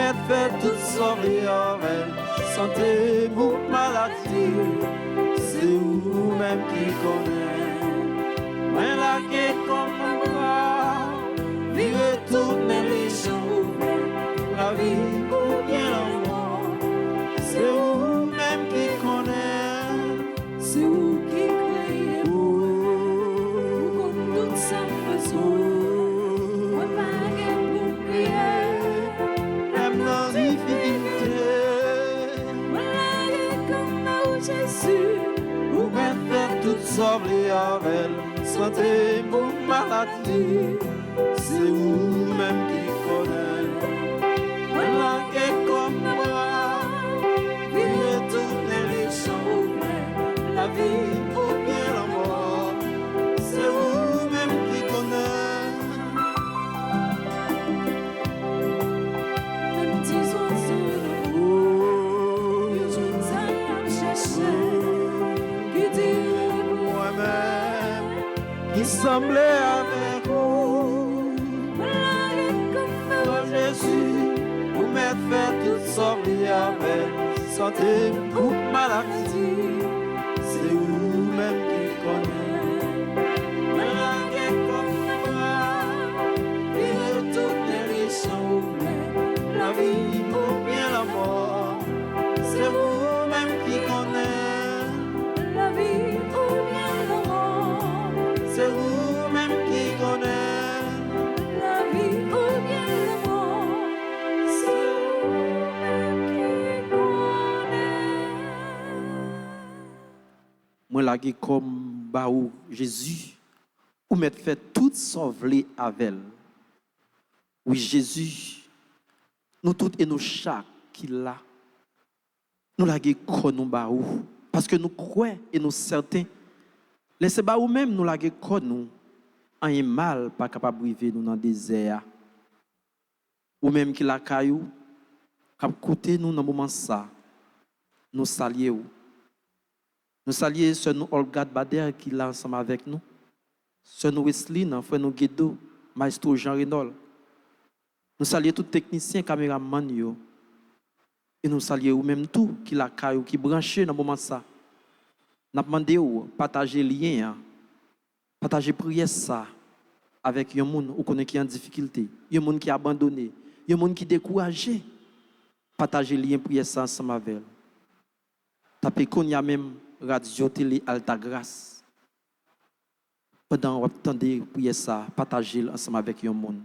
mettre fait tout sauver avec santé ou maladie. C'est vous-même qui connaissez. Mais la guerre comme moi, vivez toutes les jours, la vie ou bien la mort. C'est vous-même qui connaissez. C'est vous qui créez pour comme toute sa façon. Moi pas pour prier, Même dans la difficulté, voilà comme Jésus. vous mettre fait tout sauver avec santé ou maladie. C'est vous-même qui connaissez. Voilà que comme moi, vivez toutes les choses, la vie ou bien la mort. C'est vous-même qui connaissez. Les petits oiseaux Oh, que je t'aime chercher, qui dirent moi-même qui semblait avec vous. voilà comme Oh Jésus, vous m'êtes fait toutes sortes avec santé ou maladie. C'est vous-même qui connaissez. Voilà que comme moi, vivez toutes les choses, la vie ou bien la mort. C'est vous-même qui connaissez. la vie ou bien la mort. C'est vous-même qui connaissez. La vie ou bien la mort, c'est vous-même qui connaissez. Moi la gué comme baou Jésus ou m'être fait tout sauver avec elle. Oui Jésus, nous toutes et nous chaque qui l'a. Nous la gué comme nous baou parce que nous croyons et nous certains. Laissez baou même nous la gué comme nous un mal pas capable de vivre nous dans le désert. Ou même qui la caillou cap côté nous dans moment ça. Nous saluons. Nous saluons ce nous Olga Bader qui est là ensemble avec nous. Ce nous Wesley, frère nous Guido, maestro Jean Renol. Nous saluons tous les techniciens, caméramans yo. Et nous saluons même tout qui la caillou qui branché dans moment ça. N'a demandé ou partager lien, partager prière ça avec un monde ou connaît qui en difficulté, un monde qui abandonné, un monde qui découragé. Partager lien prière ça ensemble avec elle. Tapez qu'on y a même radio télé Alta Grâce. Pendant qu'on attendait prier ça, partager ensemble avec un monde.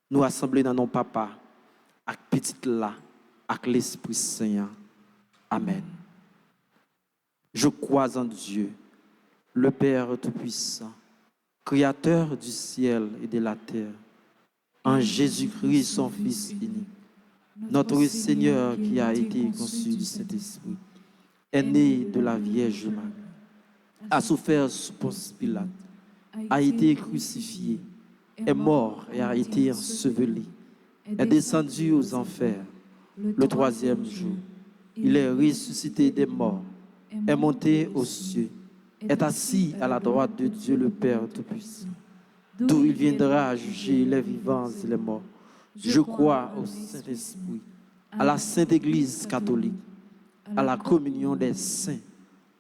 Nous assembler dans nos papas, avec petite là, avec l'Esprit Saint. Amen. Je crois en Dieu, le Père Tout-Puissant, Créateur du ciel et de la terre, en Jésus-Christ, son Fils unique, notre Seigneur qui a été conçu du Saint-Esprit, est né de la Vierge Marie, a souffert sous Ponce Pilate, a été crucifié, est mort et a été enseveli, est descendu aux enfers. Le troisième jour, il est ressuscité des morts, est monté aux cieux, est assis à la droite de Dieu le Père Tout-Puissant, d'où il viendra juger les vivants et les morts. Je crois au Saint-Esprit, à la Sainte Église catholique, à la communion des saints,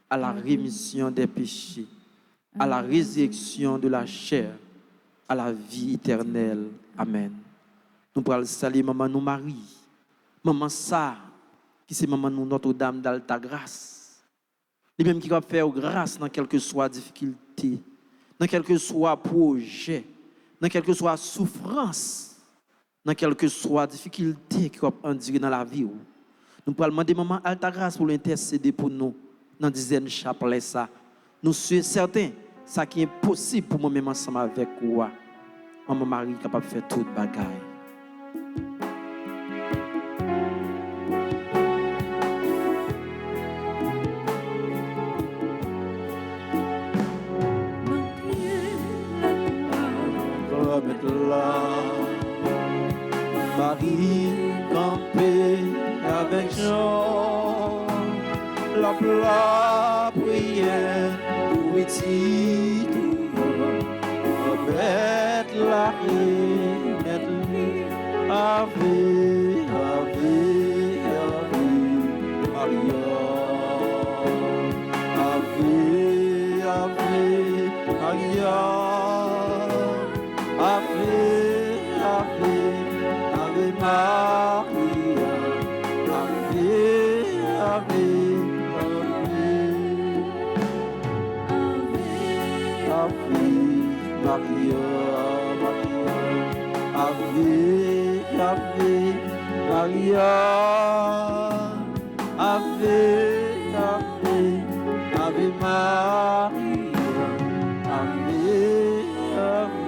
à la rémission des péchés, à la résurrection de la chair, à la vie éternelle. Amen. Nous pourrons saluer maman nous Marie, maman ça, qui c'est maman nous Notre-Dame d'Alta Grâce. Les mêmes qui va faire grâce dans quelque soit difficulté, dans quelque soit projet, dans quelque soit souffrance, dans quelque soit difficulté qui va endurer dans la vie. Nous pourrons demander maman Alta Grâce pour l'intercéder pour nous dans dizaine chapelet ça. Nous sommes certains ça qui est possible pour moi-même ensemble avec moi. Maman Marie capable de faire toute bagaille. Marie campée avec Jean, la prière pour petit mettre la reine, mettre avec Maria, Ave, Ave, Ave Maria, Ave, Ave,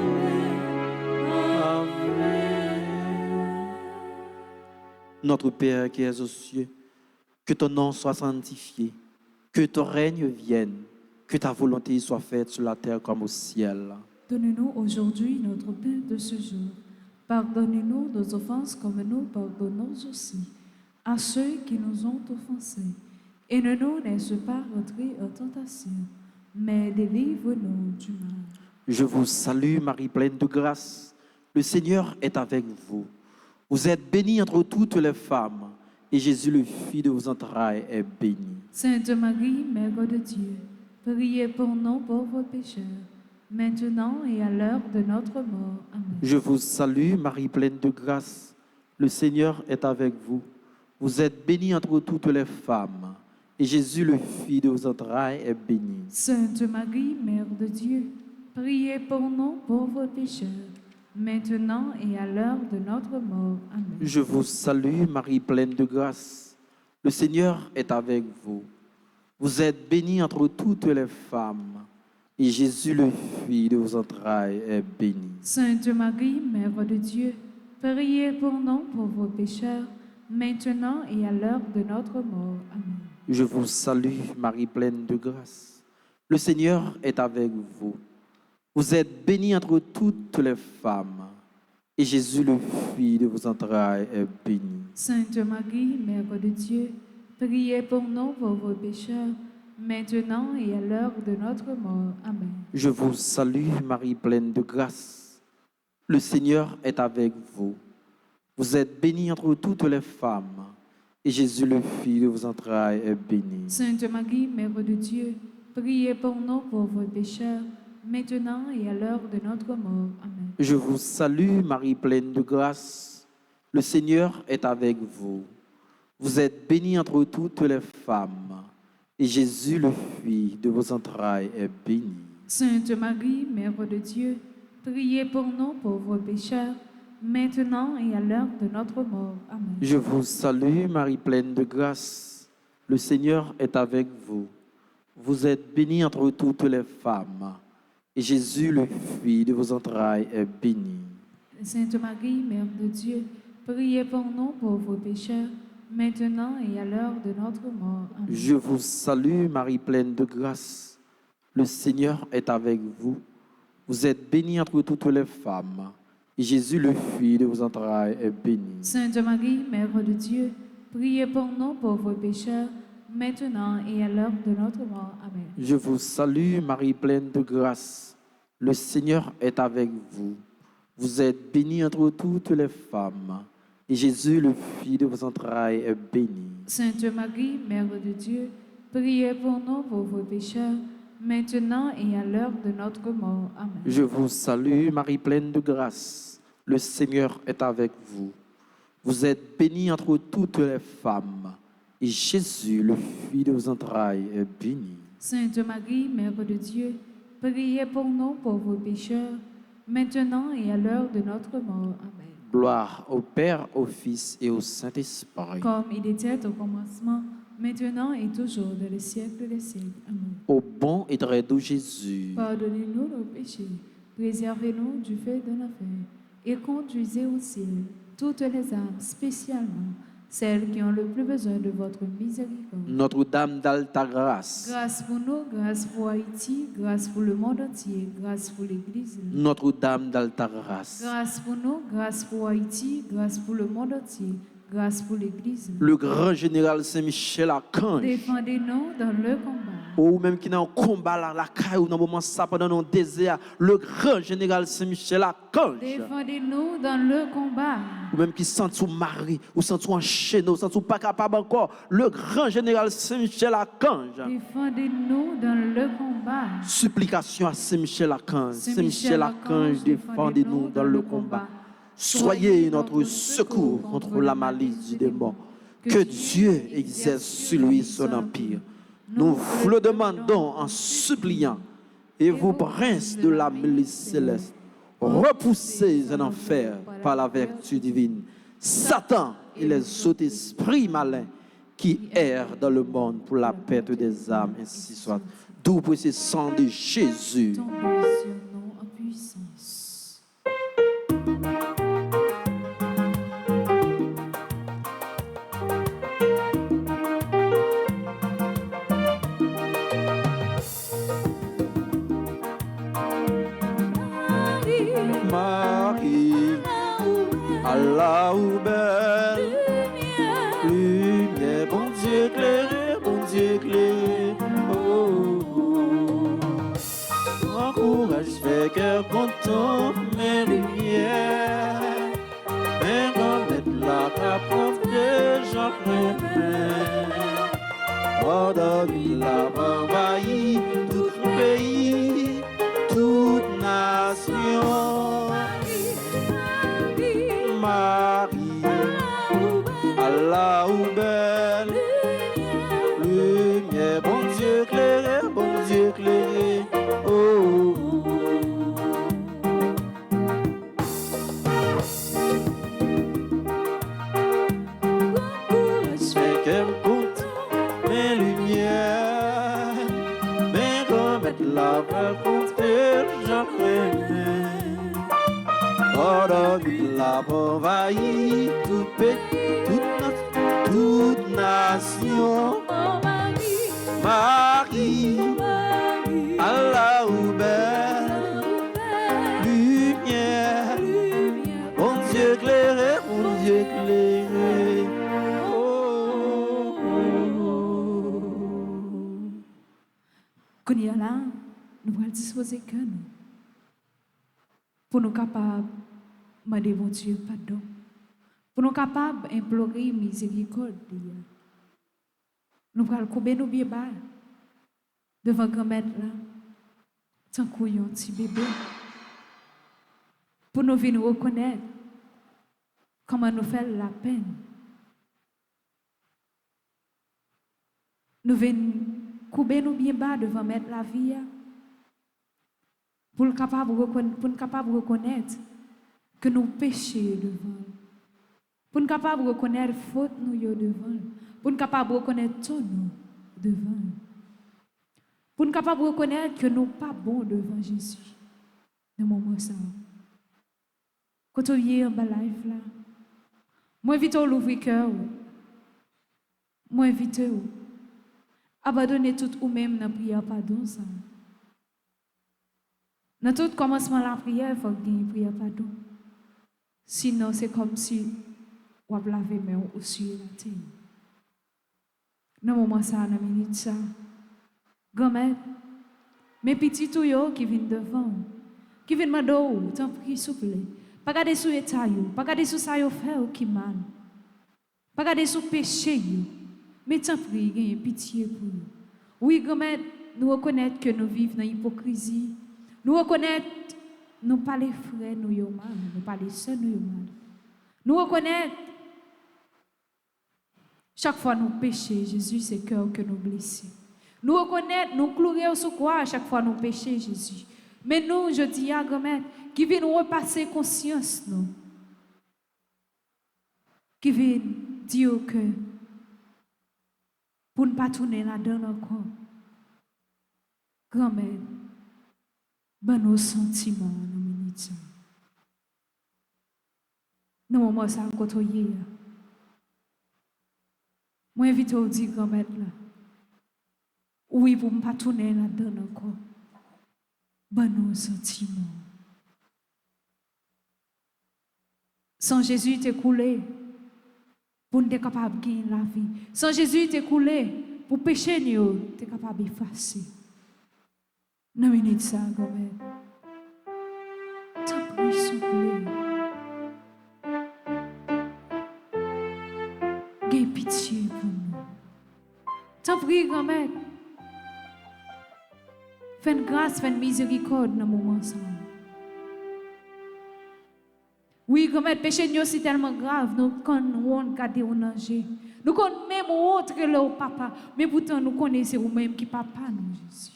Ave. Notre Père qui es aux cieux, que ton nom soit sanctifié, que ton règne vienne, que ta volonté soit faite sur la terre comme au ciel. Donne-nous aujourd'hui notre pain de ce jour. Pardonne-nous nos offenses comme nous pardonnons aussi à ceux qui nous ont offensés. Et ne nous laisse pas entrer en tentation, mais délivre-nous du mal. Je vous salue, Marie pleine de grâce. Le Seigneur est avec vous. Vous êtes bénie entre toutes les femmes, et Jésus, le Fils de vos entrailles, est béni. Sainte Marie, Mère de Dieu, priez pour nous pauvres pécheurs, maintenant et à l'heure de notre mort. Amen. Je vous salue, Marie pleine de grâce. Le Seigneur est avec vous. Vous êtes bénie entre toutes les femmes, et Jésus, le Fils de vos entrailles, est béni. Sainte Marie, Mère de Dieu, priez pour nous pauvres pécheurs, maintenant et à l'heure de notre mort. Amen. Je vous salue, Marie pleine de grâce. Le Seigneur est avec vous. Vous êtes bénie entre toutes les femmes, et Jésus, le Fils de vos entrailles, est béni. Sainte Marie, Mère de Dieu, priez pour nous pauvres pécheurs, maintenant et à l'heure de notre mort. Amen. Je vous salue, Marie pleine de grâce. Le Seigneur est avec vous. Vous êtes bénie entre toutes les femmes, et Jésus, le Fils de vos entrailles, est béni. Sainte Marie, Mère de Dieu, priez pour nous pauvres pécheurs, maintenant et à l'heure de notre mort. Amen. Je vous salue, Marie pleine de grâce. Le Seigneur est avec vous. Vous êtes bénie entre toutes les femmes, et Jésus, le Fils de vos entrailles, est béni. Sainte Marie, Mère de Dieu, priez pour nous pauvres pécheurs, maintenant et à l'heure de notre mort. Amen. Je vous salue, Marie pleine de grâce. Le Seigneur est avec vous. Vous êtes bénie entre toutes les femmes, et Jésus, le Fils de vos entrailles, est béni. Sainte Marie, Mère de Dieu, priez pour nous pauvres pécheurs, maintenant et à l'heure de notre mort. Amen. Je vous salue, Marie pleine de grâce. Le Seigneur est avec vous. Vous êtes bénie entre toutes les femmes, et Jésus, le Fils de vos entrailles, est béni. Sainte Marie, Mère de Dieu, priez pour nous pauvres pécheurs, maintenant et à l'heure de notre mort. Amen. Je vous salue, Marie pleine de grâce. Le Seigneur est avec vous. Vous êtes bénie entre toutes les femmes, et Jésus, le Fils de vos entrailles, est béni. Sainte Marie, Mère de Dieu, priez pour nous pauvres pécheurs, maintenant et à l'heure de notre mort. Amen. Je vous salue, Marie pleine de grâce. Le Seigneur est avec vous. Vous êtes bénie entre toutes les femmes, et Jésus, le Fils de vos entrailles, est béni. Sainte Marie, Mère de Dieu, priez pour nous pauvres pécheurs, maintenant et à l'heure de notre mort. Amen. Je vous salue, Marie pleine de grâce. Le Seigneur est avec vous. Vous êtes bénie entre toutes les femmes, et Jésus, le Fils de vos entrailles, est béni. Sainte Marie, Mère de Dieu, priez pour nous pauvres pécheurs, maintenant et à l'heure de notre mort. Amen. Gloire au Père, au Fils et au Saint-Esprit. Comme il était au commencement, maintenant et toujours, dans les siècles des siècles. Amen. Au bon et très doux Jésus, Pardonnez-nous nos péchés, préservez-nous du feu de l'enfer, et conduisez au ciel toutes les âmes, spécialement celles qui ont le plus besoin de votre miséricorde. Notre-Dame d'Alta Grâce, Grâce pour nous, grâce pour Haïti, grâce pour le monde entier, grâce pour l'Église. Notre-Dame d'Alta Grâce, Grâce pour nous, grâce pour Haïti, grâce pour le monde entier, grâce pour l'Église. le grand général Saint-Michel Archange, Défendez-nous dans le combat. ou même qui dans un combat là, la caille ou dans un moment ça pendant nos déserts, le grand général Saint-Michel Archange, Défendez-nous dans le combat. ou même qui sent sous mari, ou sent sous enchaîné, ou sent sous pas capable encore, le grand général Saint-Michel Archange. Défendez-nous dans le combat. Supplication à Saint-Michel Archange. Saint-Michel Archange, défendez-nous dans le combat. Soyez notre secours contre la malice du démon. Que Dieu exerce sur lui son empire. Nous vous le demandons en suppliant. Et vous, princes de la milice céleste, repoussez en enfer par la vertu divine. Satan et les autres esprits malins qui errent dans le monde pour la perte des âmes, ainsi soit. D'où pour ce sang de Jésus. Tombez sur nous en puissance. Marie, Allah ou belle, lumière, bon Dieu éclairé, bon Dieu éclairé. Oh, oh. Encourage, fais cœur content, mes lumières, mais remettre la capote que j'en remets. Ordonne la envahi tout pays, toute nation. Marie, Allah ou belle, lumière, bon Dieu éclairé, bon Dieu éclairé. Oh, fais qu'elle compte mes lumières, mais remettre la vraie compte que j'en remets. Ordonne la envahi tout pays, toute nation. Marie, Allah ou belle, lumière, bon Dieu éclairé, bon Dieu éclairé. Oh, oh, oh. Quand il y a là, nous allons disposer que nous, pour nous capables de demander bon Dieu pardon, pour nous capables d'implorer miséricorde. Nous allons couper nos pieds bas devant grand-mère là, tant qu'on y a un petit bébé, pour nous venir reconnaître comment nous faire la peine. Nous venons couper nos pieds bas devant mettre la vie pour nous capables de reconnaître que nous péchons devant. Pour nous capables de reconnaître faute nous devant. Pour nous capables de reconnaître tout nous devant. Pour nous capables de reconnaître que nous ne sommes pas bons devant Jésus. Dans le moment ça. Quand on y est en bas life là, moi invite à l'ouvrir cœur. Moi invite à abandonner tout ou même dans la prière pardon ça. Dans tout commencement de la prière, il faut que vous prière pardon. Sinon, c'est comme si vous avez lavé mes mains sur la terre. Dans le moment ça, dans la minute ça, grand-mère, mes petits tuyaux qui viennent devant, qui viennent me donner, t'en prie, s'il vous plaît. Pas garder sous l'état, pas garder sous ça, fait qui mal. Pas garder sous péché, mais t'en prie, gagne pitié pour nous. Oui, grand-mère, nous reconnaissons que nous vivons dans l'hypocrisie. Nous reconnaissons, nous pas les frères, nous y mal, nous pas les sœurs, nous y mal. Nous reconnaissons, chaque fois nous péchons, Jésus, c'est le cœur que nous blessons. Nous reconnaissons, nous clouons sur quoi chaque fois nous péchons, Jésus. Mais nous, je dis à grand-mère, qui vient nous repasser conscience, nous. Qui vient dire que, pour ne pas tourner là-dedans encore, grand-mère, ben nos sentiments, nos minutes. Nous, moment ça, quand on y est. Moi, invite à dire, grand-mère, là. Oui, pour ne pas tourner là-dedans encore. Ben nos sentiments. Sans Jésus, t'es coulé pour nous être capable de gagner la vie. Sans Jésus, t'es coulé pour pécher, nous, t'es capable d'effacer. Non, minute ça, grand-mère. T'en prie, s'il vous plaît. Gagne pitié pour nous. T'en prie, grand-mère. Fais une grâce, fais une miséricorde dans le moment ça. Oui, grand-mère, le péché nous c'est tellement grave, nous connaissons garder au danger. Nous connaissons même autre que le papa, mais pourtant nous connaissons nous-mêmes qui papa nous, Jésus.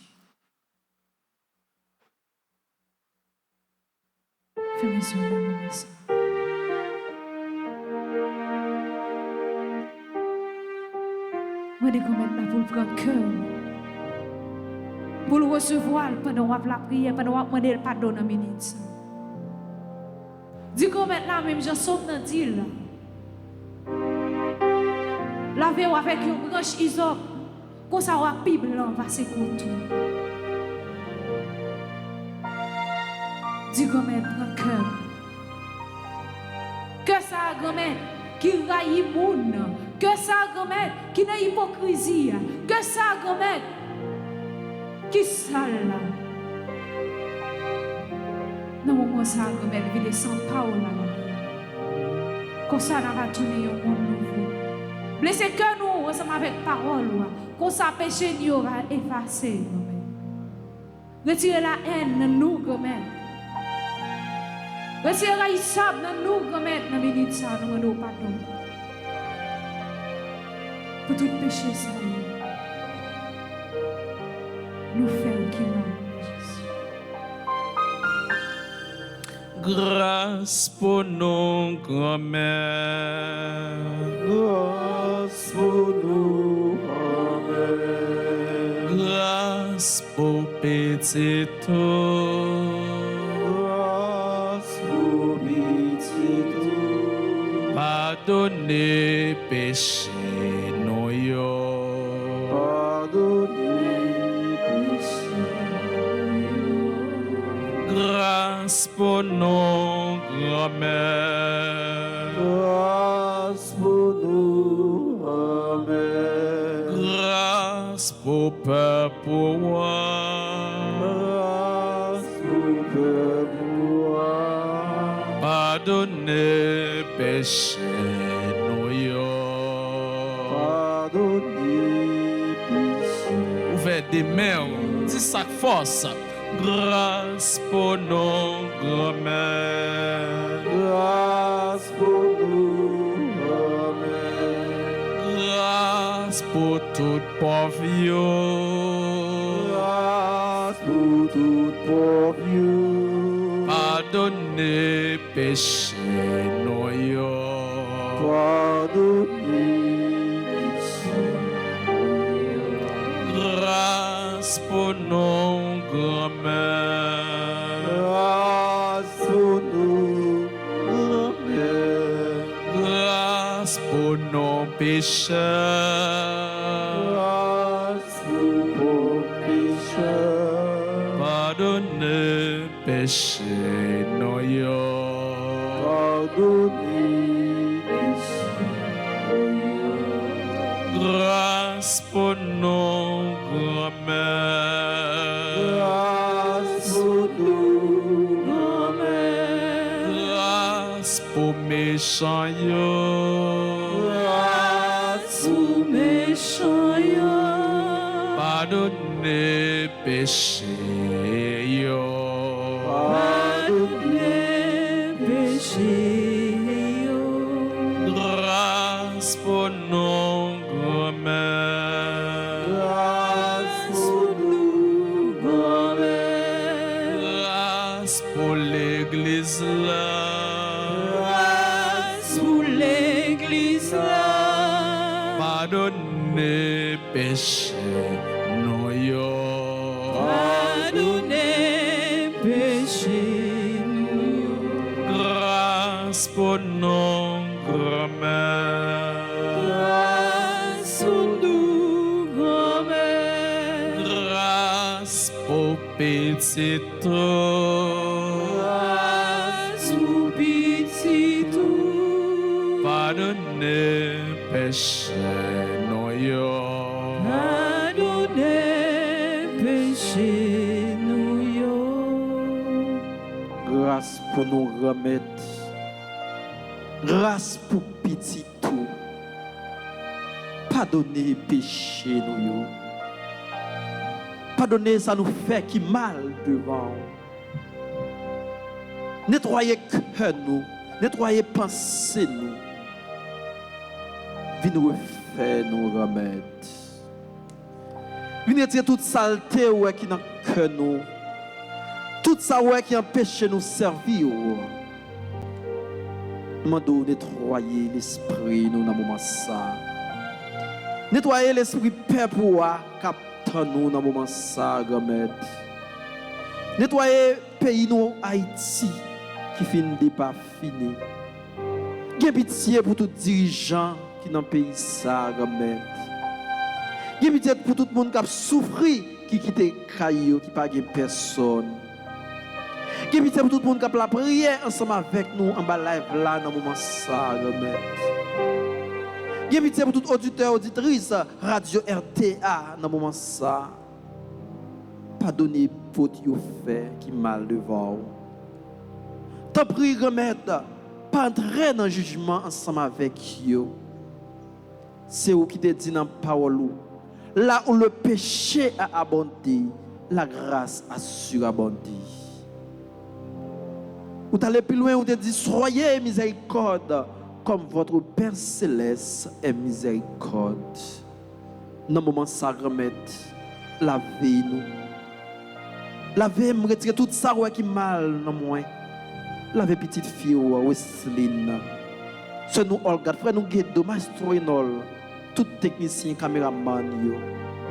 Fais-moi sur le moment ça. Moi, je là pour le prendre cœur. Pour le recevoir pendant la prière, pendant que demander le pardon dans la minute. Dis qu'on là, même je saute dans le deal. Lavez-vous avec une branche isop. Comme ça, la Bible là, va se tout. Dis qu'on prend cœur. Que ça, grand-mère, qui raille moun. Que ça, grand-mère, qui n'a hypocrisie. Que ça, grand-mère, qui sale là. Non, moi, ça, grand-mère, il descend pas au là. Comme ça, on va tourner au monde nouveau. Blessez que nous, ensemble avec parole. Comme ça, péché nous va effacer, grand-mère. Retirez la haine de nous, grand-mère. Retirez la hisab de nous, grand-mère. Dans la minute, ça, nous demandons pardon. Pour tout péché, ça, nous faisons qui mal, Jésus. Grâce pour nos grand-mères. Grâce pour nous, Amen. Grâce pour petit tout. Grâce pour petit tout. Pardonnez péché nous yo. Pardonnez péché. Grâce pour nos grand-mères. Grâce pour nous, Amen. Grâce pour peuple roi. Grâce pour peuple roi. Pardonnez péché nous yo. Pardonnez péché. Ouvrez des mains, dis ça force. Grâce pour nos grand-mères. Grâce pour nous, Amen. Grâce pour tout pauvre. Grâce pour tout pauvre. Pardonnez péché nous yo. Pardonnez péché. Grâce pour nos grand-mères. Grâce pour nous, Amen. Grâce pour nos pécheurs. Grâce pour nos pécheurs. Pardonnez péché nous yo. Pardonnez péché. Grâce pour nos grand-mères. Grâce pour nous, Amen. Grâce pour méchants yo. Grâce pour méchants yo. Pardonnez péché yo. Pardonnez péché yo. Grâce pour nos grand-mères. Grâce pour nous, Amen. Grâce pour l'église là. Grâce pour l'église là. Pardonnez péché nous yo. Pardonnez péché nous. Grâce pour nos grand-mères. Grâce pour nous, Amen. Grâce pour petit tout. Grâce pour petit tout. Pardonnez péché nous yo. Pardonnez péché nous yo. Grâce pour nous remettre. Grâce pour petit tout. Pardonnez péché nous yo. Pardonnez ça nous fait qui mal devant. Nettoyez cœur nous. Nettoyez pensée nous. Venez refaire nous remettre. Venez retirer toute saleté ouais, qui dans le cœur nous. Tout ça ouais, qui empêche nous servir. Nous demandons nettoyer l'esprit nous dans le moment ça. Nettoyer l'esprit peuple qui nous dans le moment ça, grand-mère. Nettoyer le pays nous Haïti qui finit pas fini. J'ai pitié pour tous les dirigeants qui dans le pays ça, grand-mère. J'ai pitié pour tout le monde qui a souffert, qui quitte Caillou, qui n'a pas personne. J'ai pitié pour tout le monde qui a la prière ensemble avec nous en bas live là dans le moment ça, grand-mère. J'ai pitié pour tout auditeur, auditrice, radio RTA dans le moment ça. Pardonnez pour vous faire qui mal devant vous. T'as pris remède, pas entrer dans le jugement ensemble avec vous. C'est vous qui te dit dans la parole. Là où le péché a abondé, la grâce a surabondé. Vous allez plus loin, vous te dit soyez miséricorde comme votre Père Céleste est miséricorde. Dans le moment ça remède, lavez-nous. Lavez-moi, retirer tout ça qui est mal dans moi. Lavez petite fille, Wesseline. Ce nous, Olga, frère, nous guidons, Mastroinol, tout technicien, caméraman,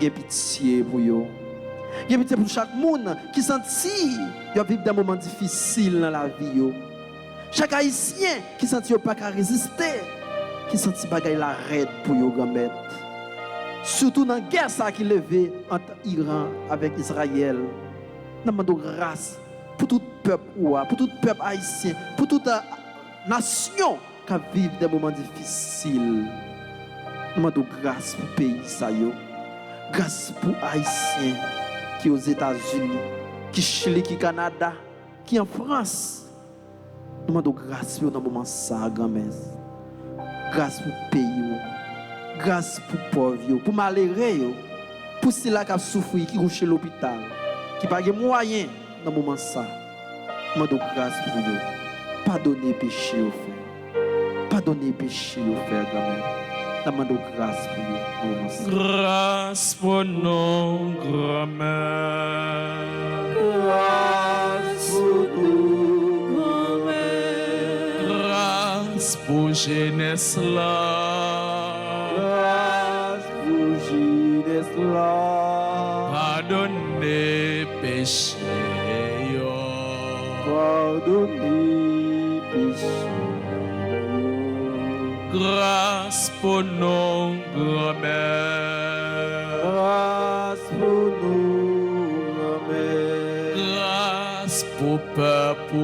j'ai pitié pour eux. J'ai pitié pour chaque monde qui sentit vivre des moments difficiles dans la vie. Chaque haïtien qui sentit pas qu'à résister, qui sentit bagaille la raide pour eux, grand-mère. Surtout dans la guerre ça qui levée entre Iran avec Israël. Nous demandons grâce pour tout peuple pour tout peuple haïtien, pour toute nation qui vit des moments difficiles. Nous demandons grâce pour le pays ça yo. Grâce pour les haïtiens qui aux États-Unis, qui Chili, qui Canada, qui en France. Nous demandons grâce pour dans moment ça, grand-mère. Grâce pour le pays. Grâce pour les pauvres, pour les malheureux, pour ceux qui ont souffert, qui sont chez l'hôpital, qui n'ont pas de moyens dans ce moment. Je demande grâce pour eux. Pardonnez les péchés au frère. Pardonnez les péchés au frère, grand-mère. Je demande grâce pour eux. Grâce pour nous, grand-mère. Grâce pour nous, grand-mère. Grâce pour jeunesse là. Pardonnez péché yo. Pardonnez péché. Grâce pour nous, grand-mère. Grâce pour nous, grand-mère. Grâce pour peuple.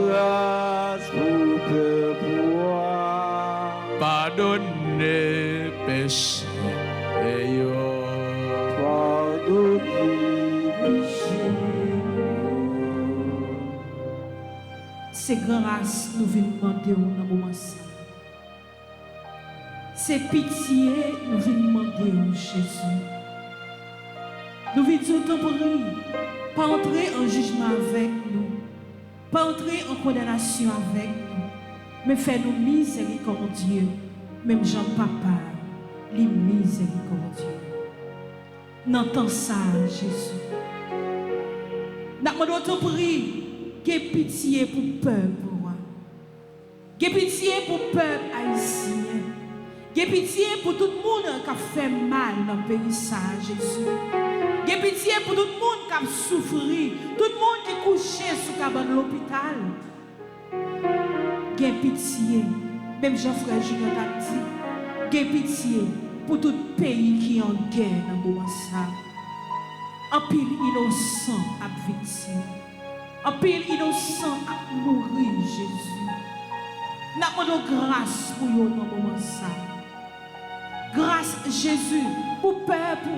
Grâce pour peuple. Pardonnez péché yo. C'est grâce nous venons demander dans le moment ça. C'est pitié nous venons demander Jésus. Nous venons dire temporaire, pas entrer en jugement avec nous, pas entrer en condamnation avec nous, mais faire nous miséricordieux, même Jean-Papa, les miséricordieux. N'entends ça, Jésus. Nous demandons temporaire. J'ai pitié pour le peuple. J'ai pitié pour le peuple haïtien. J'ai pitié pour tout le monde qui a fait mal dans le pays, ça, Jésus. J'ai pitié pour tout le monde qui a souffert, tout le monde qui est couché sous cabane de l'hôpital. J'ai pitié, même Jean-Frère Junior a dit, j'ai pitié pour tout le pays qui est en guerre dans le moment ça. En pile innocent à victime. En pile innocent à mourir, Jésus. Nous demandons grâce pour vous dans le moment ça. Grâce, Jésus, pour le peuple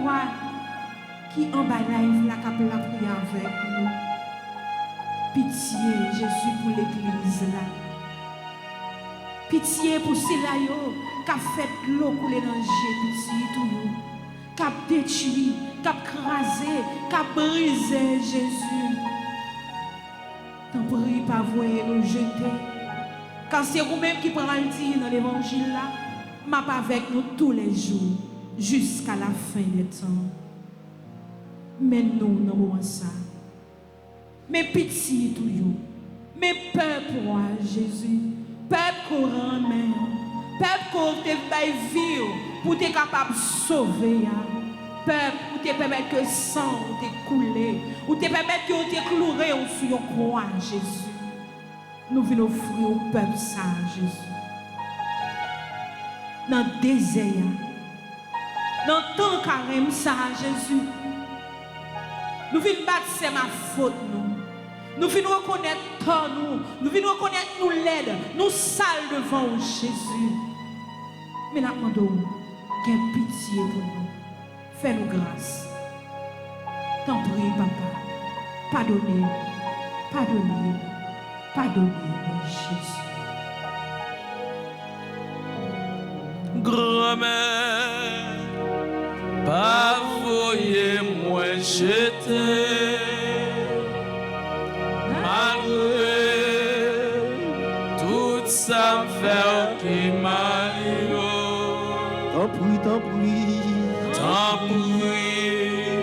qui en bas live la capelle la prière avec nous. Pitié, Jésus, pour l'église là. Pitié pour ceux-là qui ont fait l'eau couler dans le jet, pitié tout. Qui a détruit, qui a crasé, qui a brisé, Jésus. T'en prie, pas voyer nous jeter. Car c'est vous-même qui prenez le dire dans l'évangile là, m'a pas avec nous tous les jours, jusqu'à la fin des temps. Mais nous, dans le moment ça, mais pitié tout le mais peuple, Jésus, peuple courant, Peuple qu'on te bail vie pour être capable de sauver. Peuple pour te permettre que sang te coulé, ou te permettre que te cloué sur la croix, Jésus. Nous venons offrir au peuple ça, Jésus. Dans le désert, dans le temps carême ça, Jésus. Nous venons battre, c'est ma faute, nous. Nous venons reconnaître tort, nous venons reconnaître nous l'aide, nous sales devant Jésus. Mais nous demandons, quelle pitié pour nous. Fais-nous grâce. T'en prie, papa. Pardonnez, pardonnez, pardonnez, Jésus. Grand-mère, pas voyez moi jeter. Malgré tout ça me fait qui m'aille. T'en prie, t'en prie. T'en prie,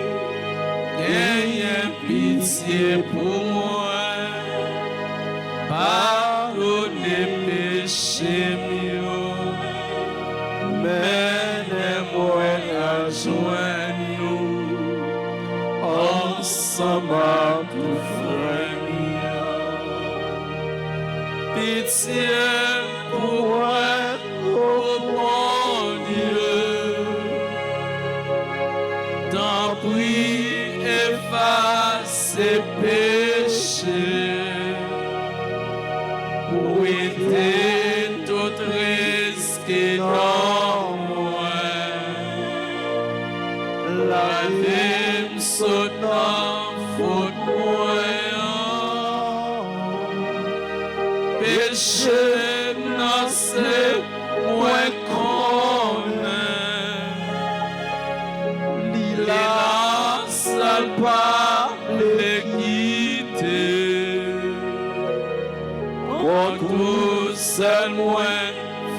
ayez pitié pour moi. Pardonnez péché mieux. Menez-moi à joindre nous ensemble tout frère mieux. Pitié pour moi, oh mon Dieu. T'en prie, efface ses péchés. Pour éviter tout risque dans moi. Lavez-moi sautant faute moi. Péché non c'est moi qu'on Lila sal pas les quitter. Pour tout seul moi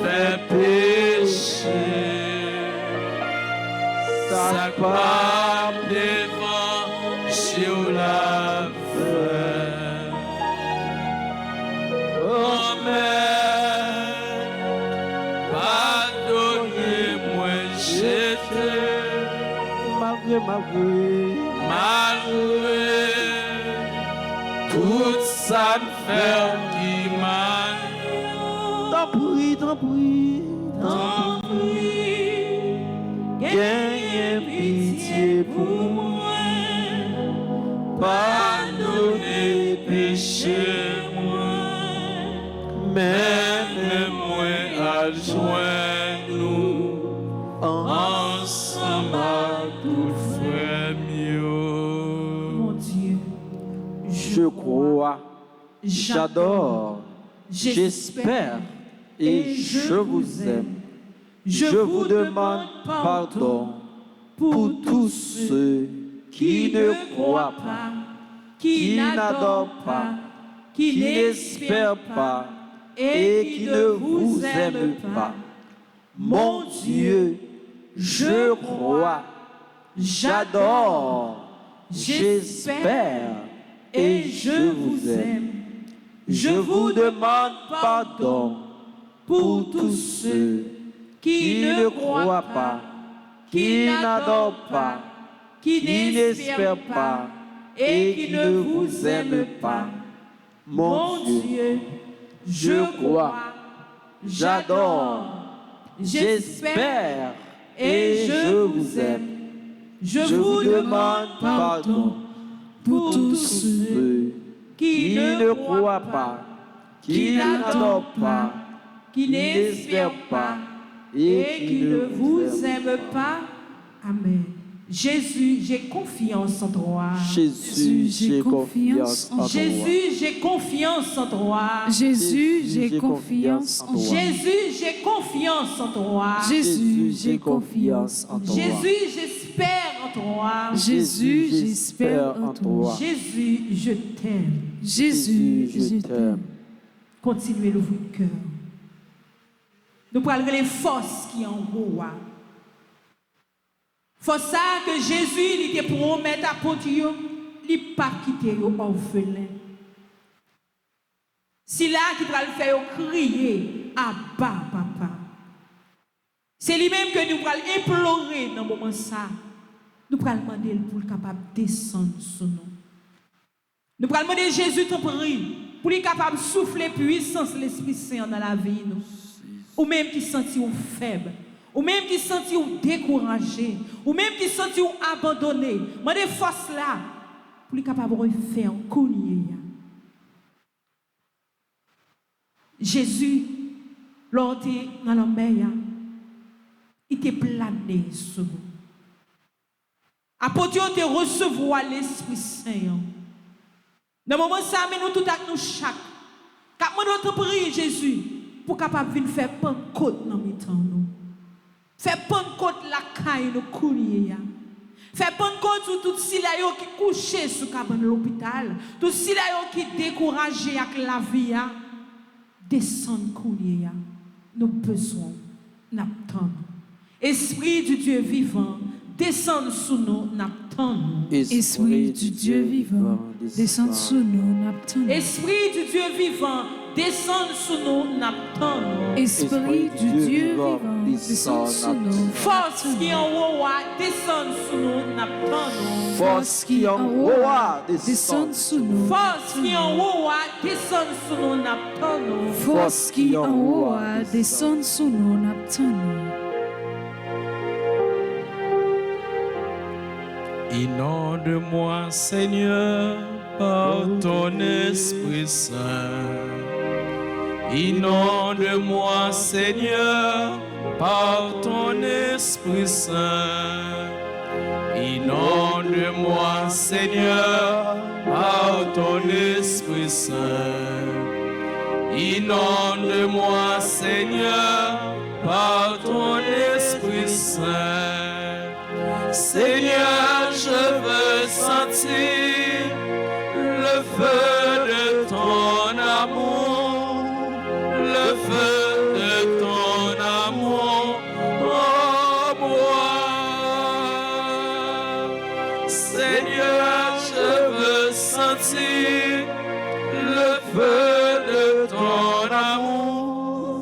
fait péché. Ça pas devant sur la fin. Oh mais pardonnez-moi j'étais. Malgré tout ça me fait qui m'a. T'en prie, t'en prie. T'en prie, gagne pitié pour moi. Pardonnez péché moi. Menez-moi à joindre nous ensemble tout frère mieux. Mon Dieu, Je crois, j'adore, j'espère et je vous aime. Je vous demande pardon pour tous ceux qui ne croient pas, qui n'adorent pas, qui n'espèrent pas et qui ne vous aiment pas. Mon Dieu, je crois, j'adore, j'espère et je vous aime. Je vous demande pardon pour tous ceux qui ne croient pas, qui n'adorent pas, qui n'espèrent pas et qui ne vous aiment pas. Mon Dieu, je crois, j'adore, j'espère et je vous aime. Je vous demande pardon pour tous ceux qui ne croient pas, qui n'adorent pas, qui n'espèrent pas et qui ne vous aiment pas. Amen. Jésus, j'ai confiance en toi. Jésus, j'ai confiance en toi. Jésus, j'ai confiance en toi. Jésus, j'ai confiance en toi. Jésus, j'ai confiance en toi. Jésus, j'ai confiance en toi. Jésus, j'espère en toi. Jésus, j'espère en toi. Jésus, je t'aime. Jésus, je t'aime. Continuez l'ouvrir le cœur. Nous parlerons les forces qui en haut. Force ça que Jésus il était pour mettre à porte, il n'a pas quitté orphelin. Si là qui va le faire crier, Abba papa, C'est lui-même que nous allons implorer dans le moment ça. Nous allons demander pour être capable de descendre sur nous. Nous allons demander Jésus te prie pour être capable de souffler puissance de l'Esprit Saint dans la vie. Nous. Ou même qui sentit faible. Ou même qui sentit découragé. Ou même qui sentit abandonné. Demandez force là pour être capable de faire un coup. Jésus, lors de la mer, il était plané sur vous. Apôtre, te recevoir l'Esprit Saint. Dans le moment ça, nous tout à nous chaque. Quand nous prions Jésus, pour capable venir faire Pentecôte dans mes temps nous. Faire Pentecôte la caille nous courir. Faire Pentecôte sur tout silayo qui couché sur cabane l'hôpital, tout silayo qui découragé avec la vie. Descendre courir. Nous besoin n'attendre. Esprit du Dieu vivant, descend sur nous n'attendre. Esprit du Dieu vivant, descend sur nous n'attendre. Esprit du Dieu vivant, descend sur nous n'attendre. Esprit du Dieu vivant, descend sur nous. Force qui en haut, descend sur nous n'attendre. Force qui en haut, descend sur nous. Force qui en haut, descend sur nous n'attendre. Force qui en haut, descend sur nous n'attendre. Inonde-moi, Seigneur, par ton Esprit Saint. Inonde-moi, Seigneur, par ton Esprit Saint. Inonde-moi, Seigneur, par ton Esprit Saint. Inonde-moi, Seigneur, par ton Esprit Saint. Seigneur, je veux sentir le feu de ton amour, le feu de ton amour en moi. Seigneur, je veux sentir le feu de ton amour,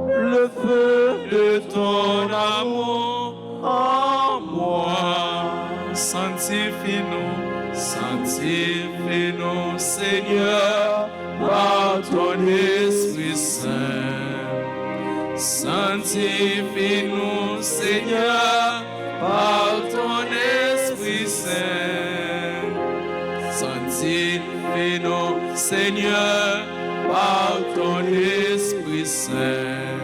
le feu de ton amour en moi. Sanctifie-nous, sanctifie-nous, Seigneur, par ton Esprit Saint. Sanctifie-nous, Seigneur, par ton Esprit Saint. Sanctifie-nous, Seigneur, par ton Esprit Saint.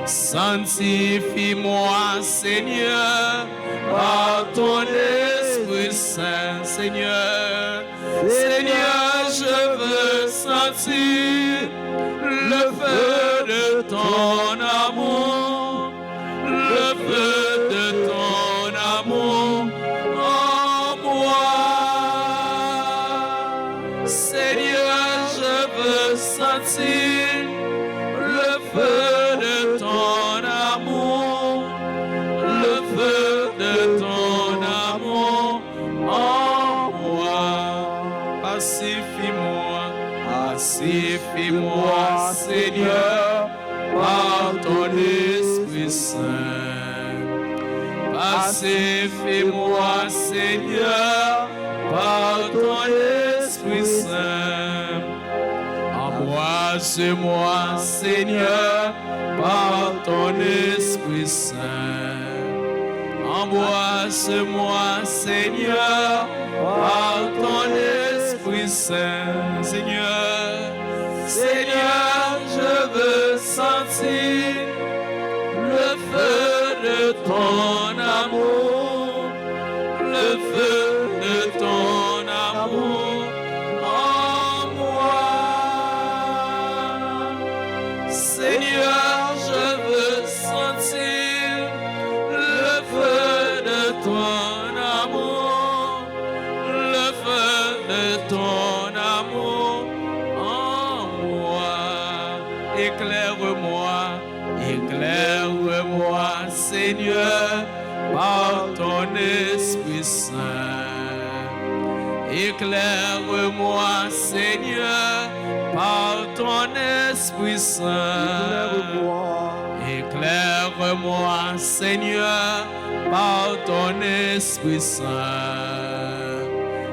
Sanctifie-moi, Seigneur, par ton Esprit Saint, Seigneur. Seigneur, je veux sentir le feu de ton amour, le feu de ton amour en moi. Seigneur, je veux sentir le feu de ton amour, le feu de ton amour en moi. Pacifie-moi, pacifie-moi, Seigneur, par ton Esprit Saint. Pacifie-moi, Seigneur, par ton Esprit Saint. Embrasse-moi, Seigneur, par ton Esprit Saint. Embrasse-moi, Seigneur, par ton Esprit Saint. Seigneur, Seigneur, je veux sentir le feu de ton amour, le feu de ton amour en moi. Seigneur, je veux sentir le feu de ton amour, le feu de ton amour en moi. Éclaire-moi, éclaire-moi, Seigneur, par ton Esprit Saint. Éclaire-moi, Seigneur, par ton Esprit Saint. Éclaire-moi, Éclaire-moi, Seigneur, par ton Esprit Saint.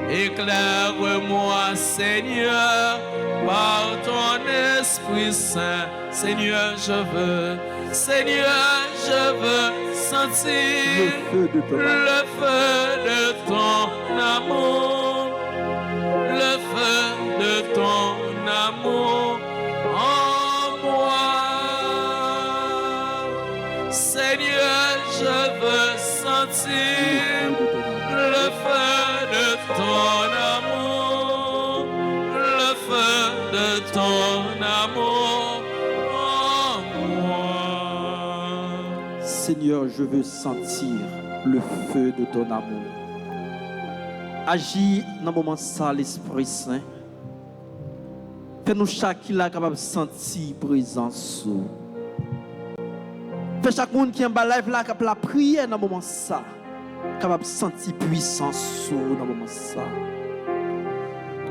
Éclaire-moi, Seigneur, par ton Esprit Saint. Seigneur, je veux sentir le feu de ton amour, le feu de ton amour en moi. Seigneur, je veux sentir le feu de ton amour, le feu de ton amour en moi. Seigneur, je veux sentir le feu de ton amour. Agis dans le moment ça, l'Esprit Saint. Fais-nous chaque qui est capable de sentir présence. Fais chaque monde qui est en bas live là capable de prier dans le moment ça. Capable de sentir puissance dans le moment ça.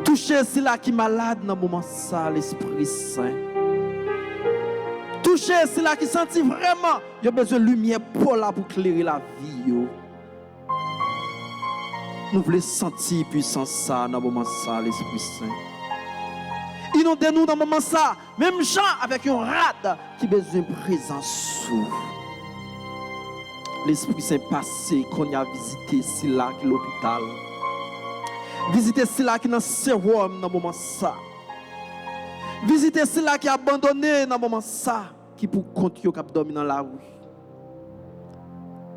Touchez celui qui est malade dans le moment ça, l'Esprit Saint. Touchez celui qui sentit vraiment il a besoin de lumière pour éclairer la vie. Nous voulons sentir puissance ça dans le moment ça, l'Esprit Saint. Inondez-nous dans le moment ça, même gens avec un rad qui a besoin de présence. L'Esprit Saint passé qu'on a visité c'est là qui l'hôpital. Visiter c'est là qui est dans le sérum dans le moment ça. Visiter c'est là qui est abandonné dans le moment ça, qui pour compte yo cap dormir dans la rue.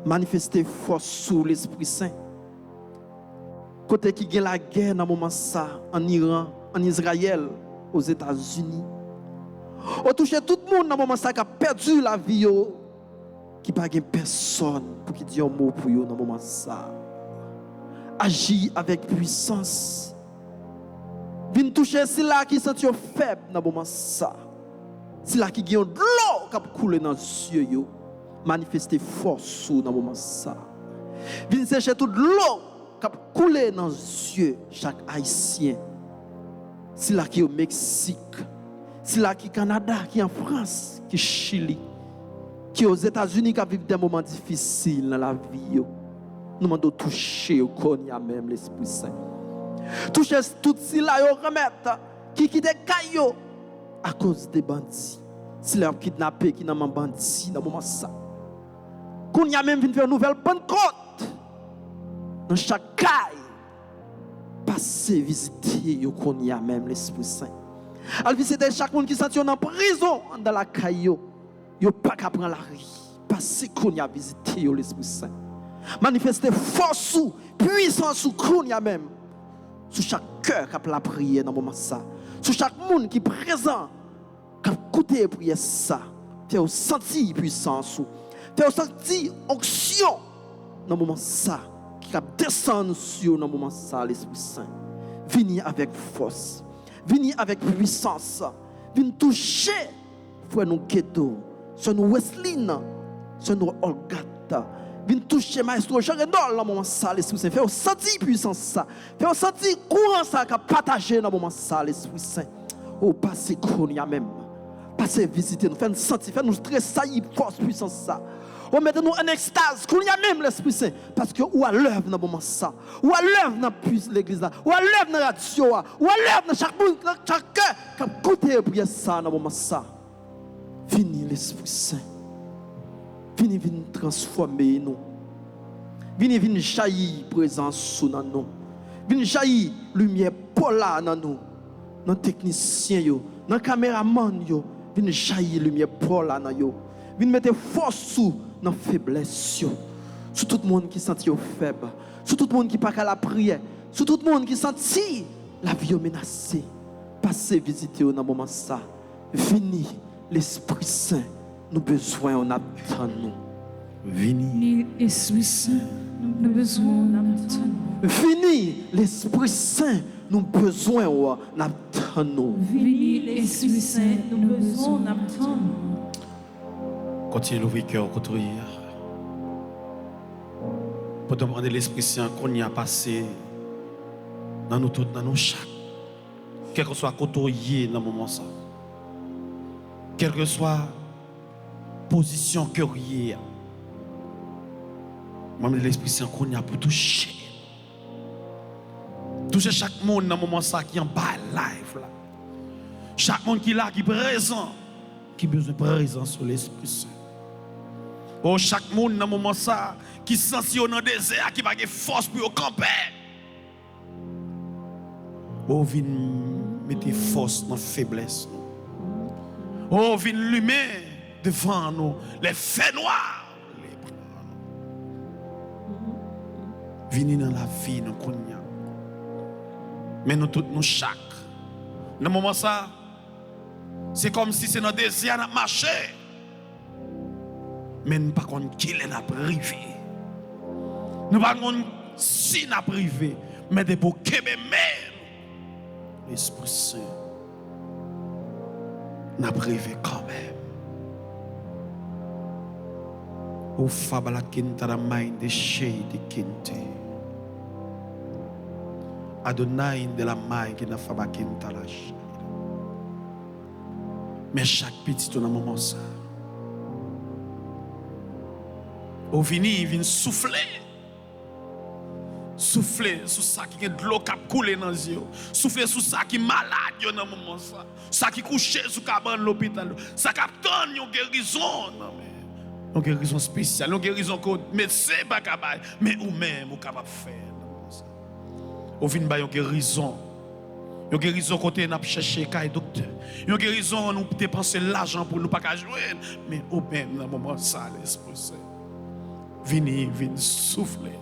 Manifester force sous l'Esprit Saint. Côté qui gagne la guerre dans le moment ça, en Iran, en Israël, aux États-Unis. On touche tout le monde dans le moment ça qui a perdu la vie, qui n'a pas personne pour qui dire un mot pour eux dans le moment ça. Agis avec puissance. Viens toucher ceux-là qui sont faibles dans le moment ça. Ceux-là qui ont de l'eau qui a coulé dans les yeux. Manifester force dans le moment ça. Viens chercher toute l'eau qui a coulé dans les yeux chaque haïtien. Ceux-là qui est au Mexique. Ceux-là qui est au Canada, qui est en France, qui est au Chili, qui est aux États-Unis, qui vivent des moments difficiles dans la vie. Nous demandons de toucher au Konya même l'Esprit Saint. Toucher tout cela et remettre qui des caillots à cause des bandits. Si leur kidnappé qui n'a pas bandit dans le moment ça. Konya même vient faire une nouvelle Pentecôte. Dans chaque caille. Passer visiter au Konya même l'Esprit Saint. Al visiter chaque monde qui sent en prison dans la caillou. Yo pas qu'à prendre la rue. Passer Konya visiter l'Esprit Saint. Manifester force ou puissance ou Konya même sur chaque cœur qui a la prière dans le moment ça, sur chaque monde qui est présent qui a écouté prière ça, faire sentir puissance ou faire sentir onction dans le moment ça qui a descendu sur dans le moment ça l'Esprit Saint. Venez avec force, venez avec puissance, venez toucher frère nous Ghetto, sur nous Wesleyne, sur nous Olgata. Viens toucher maestro Jean-Renol dans le moment ça l'Esprit Saint. Fais sentir puissance ça. Fais sentir courant ça qu'a partagé dans le moment ça l'Esprit Saint. Oh passez Konya même. Passez visiter nous, fais sentir, fais nous tressaillir force puissance ça. Oh mettez-nous en extase Konya même l'Esprit Saint parce que ou à l'œuvre dans le moment ça. Ou à l'œuvre dans l'église là. Ou à l'œuvre dans la radio, ou à l'œuvre dans chaque monde, chaque cœur qui a écouté prier ça dans le moment ça. Venez l'Esprit Saint. Venez transformer nous. Venez jaillir présence sous nous. Venez jaillir lumière pola dans nous. Dans technicien yo, dans caméraman yo, venez jaillir lumière pola dans yo. Venez mettre force sous dans faiblesse yo. Sur tout le monde qui sent faible, sur tout le monde qui pas qu'à la prière, sur tout le monde qui sent la vie menacée. Passez visiter dans moment ça. Venez l'Esprit Saint. Nous besoin on attend nous. Venez l'Esprit Saint, nous besoin on attend nous. Venez l'Esprit Saint, nous besoin on attend nous. Venez l'Esprit Saint, nous besoin on attend nous. Continuez d'ouvrir cœur contre hier. Pour demander l'Esprit Saint qu'on y a passé dans nous tous, dans nos chaque. Quel que soit côté dans le moment ça. Quel que soit position curieux. Moi, l'Esprit Saint qu'on y a pour toucher. Toucher chaque monde dans le moment ça qui est en bas live là. Chaque monde qui est là, qui est présent, qui a besoin de présence sur l'Esprit Saint. Oh, chaque monde dans le moment ça qui se sent dans le désert, qui n'a pas de force pour camper. Oh, viens mettre force dans la faiblesse. Oh, viens lumière devant nous, les faits noirs. Venez dans la vie, nous connaissons. Mais nous tous, nous chaque. Dans le moment ça, c'est comme si c'est notre désir de marcher. Mais nous ne pouvons pas qu'il est privé. Nous ne pouvons pas si nous privé. Mais de pour que l'Esprit Saint n'a privé quand même. Au fabala kinta la main de chez de kinte. Adonai de la main qui n'a pas kinta la chez. Mais chaque petit dans moment ça. Au vini, il vient souffler. Souffler sur ça qui est de l'eau qui a coulé dans les yeux. Souffler sur ça qui est malade dans le moment ça. Ça qui est couché sur cabane de l'hôpital. Ça qui a une guérison. Une guérison spéciale. Une guérison que le médecin n'est pas capable. Mais ou même ou capable de faire. Au vin ba une guérison. Une guérison côté n'a chercher kay docteur. Une guérison nous dépenser l'argent pour nous pas jouer. Mais au même dans le moment ça l'Esprit Saint. Vini souffler.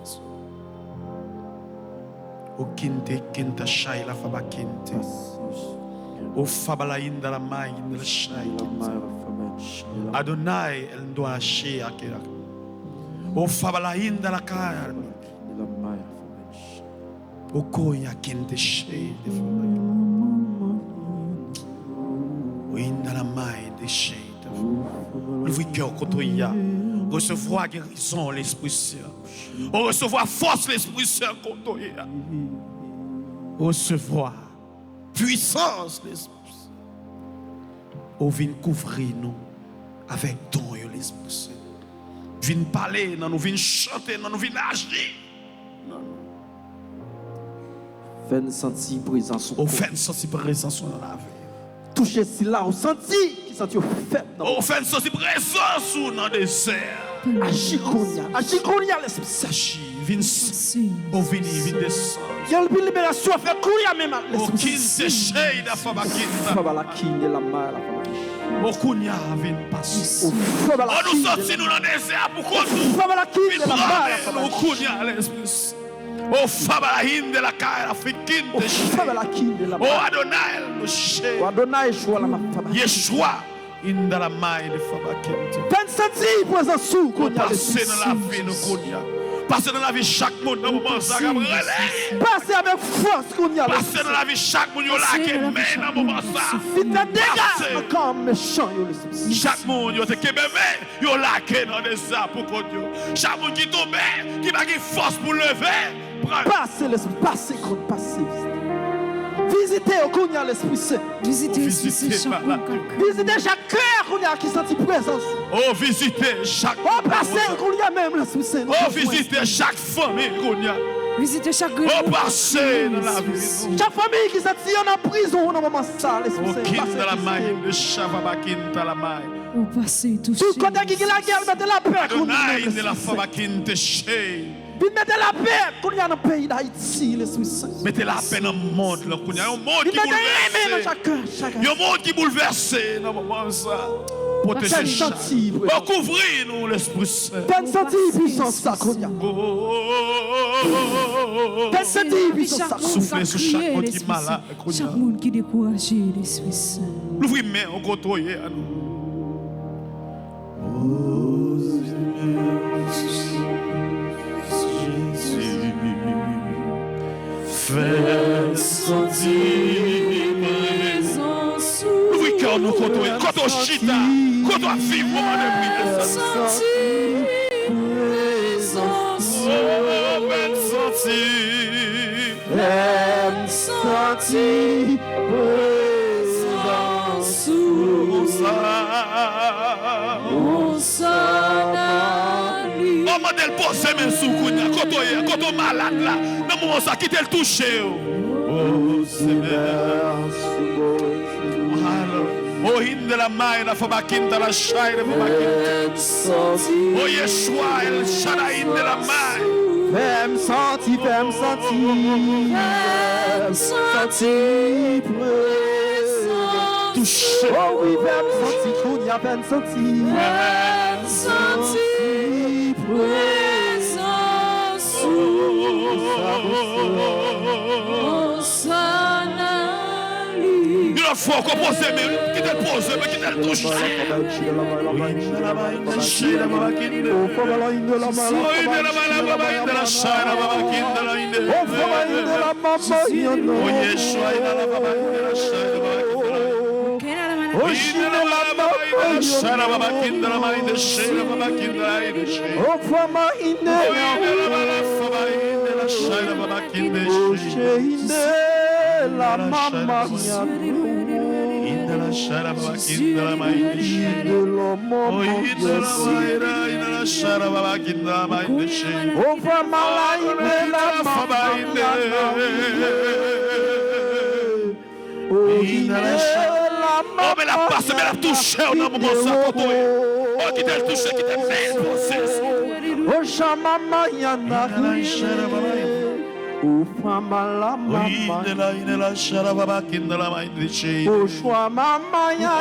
O kinte kinta shai la faba kinte. O fabala inda la mai inda la shai. Adonai el doa shea akira. O fabala inda la kaya. O koya kinte shei de faba. O inda la mai de shei. Ouvre cœur kotoya. Recevoir guérison l'Esprit Saint. Recevoir force l'Esprit Saint kotoya. Recevoir puissance l'Esprit Saint. On vient couvrir nous avec don l'Esprit Saint. Vient parler, nous vient chanter, nous vient agir. Fais sentir présence. On fait sentir présence dans la vie. Toucher si là, on sentit qui sentit au fait. On fait sentir présence dans le désert. Agikonia l'Esprit Saint. Vin on vient descendre. Il y a une libération à faire courir même l'Esprit Saint. O kunya vin passe. On nous sortit nous dans le désert pour qu'on nous. O kunya l'Esprit. O fabala de la kaya africaine de chez. O Adonai le chez. O Adonai choua la faba. Yeshua in la main de faba kente. Pen senti présence sous kunya. Passer dans la vie nous kunya. Passer dans la vie chaque monde dans moment ça relève. Passer avec force kunya. Passer dans la vie chaque monde yo là qui met dans moment ça. Vite dégage comme méchant yo l'Esprit. Chaque monde yo te kebeme yo là qui dans des ça pour qu'on yo. Chaque monde qui tombe qui pas de force pour lever. Passez l'Esprit, passez contre, passez. Visitez au Kounia l'Esprit Saint. Visitez l'Esprit Saint. Visitez chaque cœur Kounia qui sentit présence. Oh, visitez chaque. Oh, passez Kounia même l'Esprit Saint. Oh, visitez chaque famille Kounia. Visitez chaque oh, passez dans la vie. Chaque famille qui sentit en prison au moment ça l'Esprit Saint. Oh, dans la main de Shavabakin dans la main. Oh, passez tout. Tout côté qui la guerre mettez la paix Kounia. de la Favakin te chez. Mettez la paix qu'on y a dans le pays d'Haïti, l'Esprit Saint. Mettez la paix dans le monde. Il y a un monde qui bouleversé. Il y a un monde qui bouleversé dans le moment ça. Protégez chaque. Couvrir nous l'Esprit Saint. Faites sentir puissance ça qu'on y a. Faites sentir puissance ça. Soufflez sur chaque monde qui est malade. Chaque monde qui est découragé, l'Esprit Saint. L'ouvrez main, on côtoie à nous. Fais sentir présence. Oui, car nous comptons chita, comptons vivre moment de prière. Sentir présence. Oh, fais sentir. Fais sentir présence. Maman d'elle pose mes sous quand on malade là. Dans le moment ça qui t'a touché. Oh Seigneur. Oh in de la main la femme qui dans la chair de maman. Oh Yeshua el Shaddai de la main. Fais-me sentir, fais-me sentir, fais-me sentir présent. Touché. Oh oui, fais-me sentir, Kounia, fais-me sentir, Fais-me sentir présence. Hosanna lui. Il faut qu'on pose mais qui te pose mais qui te touche. La mamma mia, oh, mais la passe, mais la touche, on a un moment ça, oh, qui t'a touché, qui t'a fait, oh, chamama yana, oh, fama la mama, oh, chwa mama yana,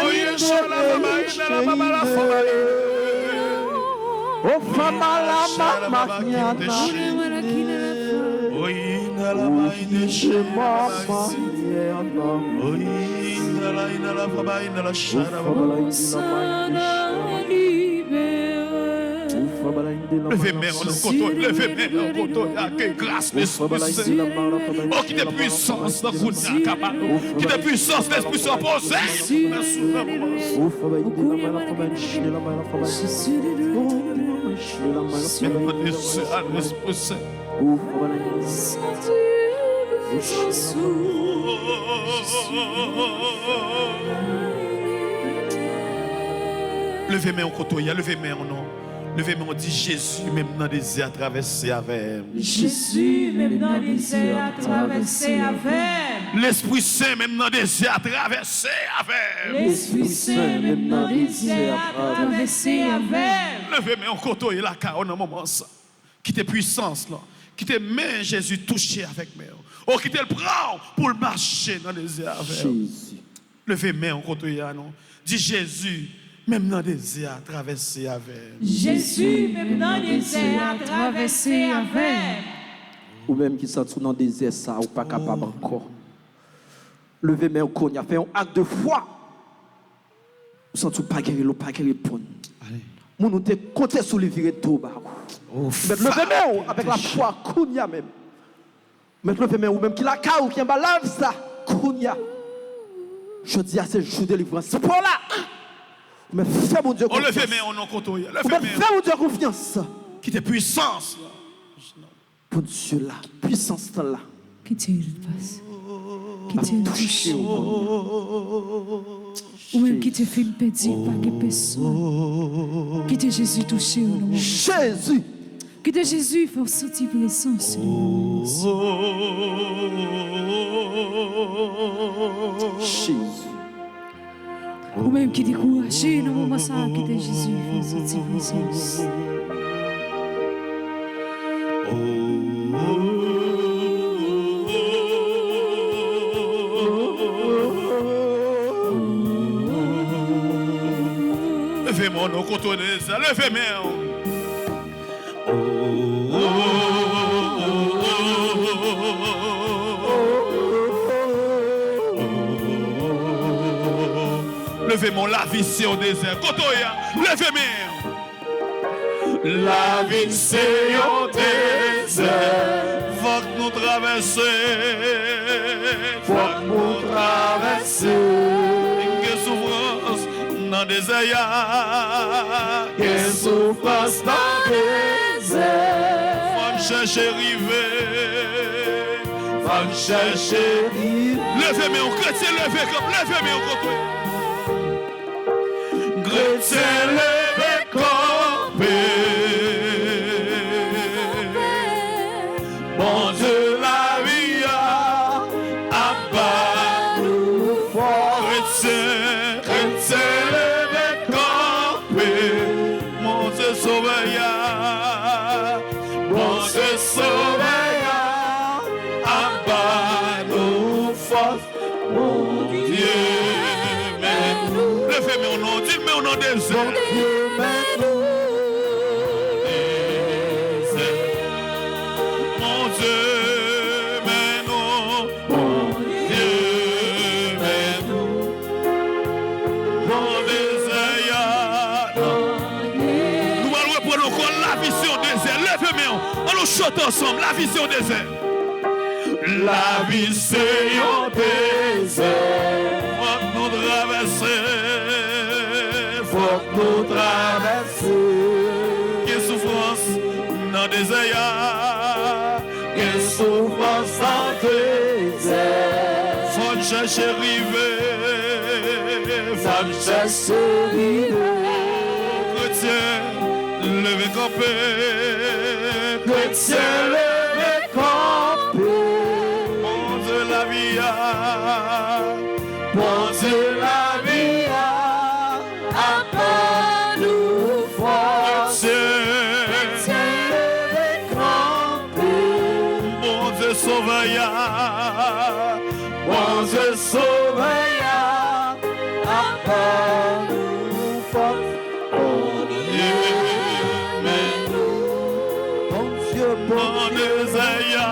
oh, fama la mama yana, levez main, on côté, levez main, on côté, quelle grâce l'Esprit Saint. Oh, qui de puissance dans le qui de puissance l'Esprit Saint posé. Levez main au côté, levez main au nom. Levez main, on dit Jésus, même dans le désert, traversé avec. Jésus, même dans le désert, traversé avec. L'Esprit Saint, même dans le désert, traversé avec. L'Esprit Saint, même dans le désert, traversé avec. Levez main au côté, et la car, dans moment ça. Qui te puissance là. Qui te met Jésus touché avec main. Oh, qui te le prend pour le marcher dans le désert avec. Jésus. Levez main au côté, non. Dis Jésus. Même dans le désert, traversé avec. Jésus, même dans le désert, traversé avec. Ou même qui sont dans le désert, ça, ou pas capable encore. Levez main au côté, fait un acte de foi. Vous sentez pas guérir, ou pas guérir pour nous. Nous te compter sur les virées de tout. Mais levez main avec la foi, Kounia même. Mais levez main ou même qui la caou, qui en bas lave ça, Kounia. Je dis à ce jour de délivrance, c'est pour là. Mais fais mon Dieu confiance. Levez main au nom côté. Levez main. Fais mon Dieu confiance. Qui te puissance là. Pour Dieu là, puissance là. Qui te passe. Qui te touche. Ou même qui te fait pédir par que personne. Qui te Jésus touché au nom. Jésus. Qui te Jésus fait sortir présence. Jésus. Ou même qui découragé dans le moment ça, qui te Jésus fait sortir présence. Levez-moi, nous contournez ça. Levez-moi. Levez-moi, la vie c'est au désert. Kotoya, levez-moi. La vie c'est au désert. Faut que nous traverser. Faut que nous traverser. Que souffrance dans le désert. Que souffrance dans le désert. Faut me chercher river. Faut me chercher river. Levez-moi, on chrétien, levez-moi, levez-moi, on côté. Chrétien, levez campé. Bon Dieu sauveilla, abat nous force, mon Dieu, mais nous. Levez-moi au nom, dites-moi au nom des airs. Mon Dieu, mais nous. Mon Dieu, mais nous. Mon Dieu, mais nous. Bon désert. Nous allons reprendre encore la vision des airs. Levez-moi, on nous chante ensemble la vision des airs. La vision des airs. Faut que nous traverser. Faut que nous traverser. Quelle souffrance dans des airs. Quelle souffrance dans des airs. Faut que chercher river. Faut que chercher river. Chrétien, levez camper. Chrétien, levez camper. Bon Dieu la vie. Bon Dieu la vie. Appelle nous force. Chrétien, levez camper. Bon Dieu sauveilla. Bon Dieu sauveilla. Appelle nous force. Bon Dieu, mais nous. Bon Dieu, bon désert.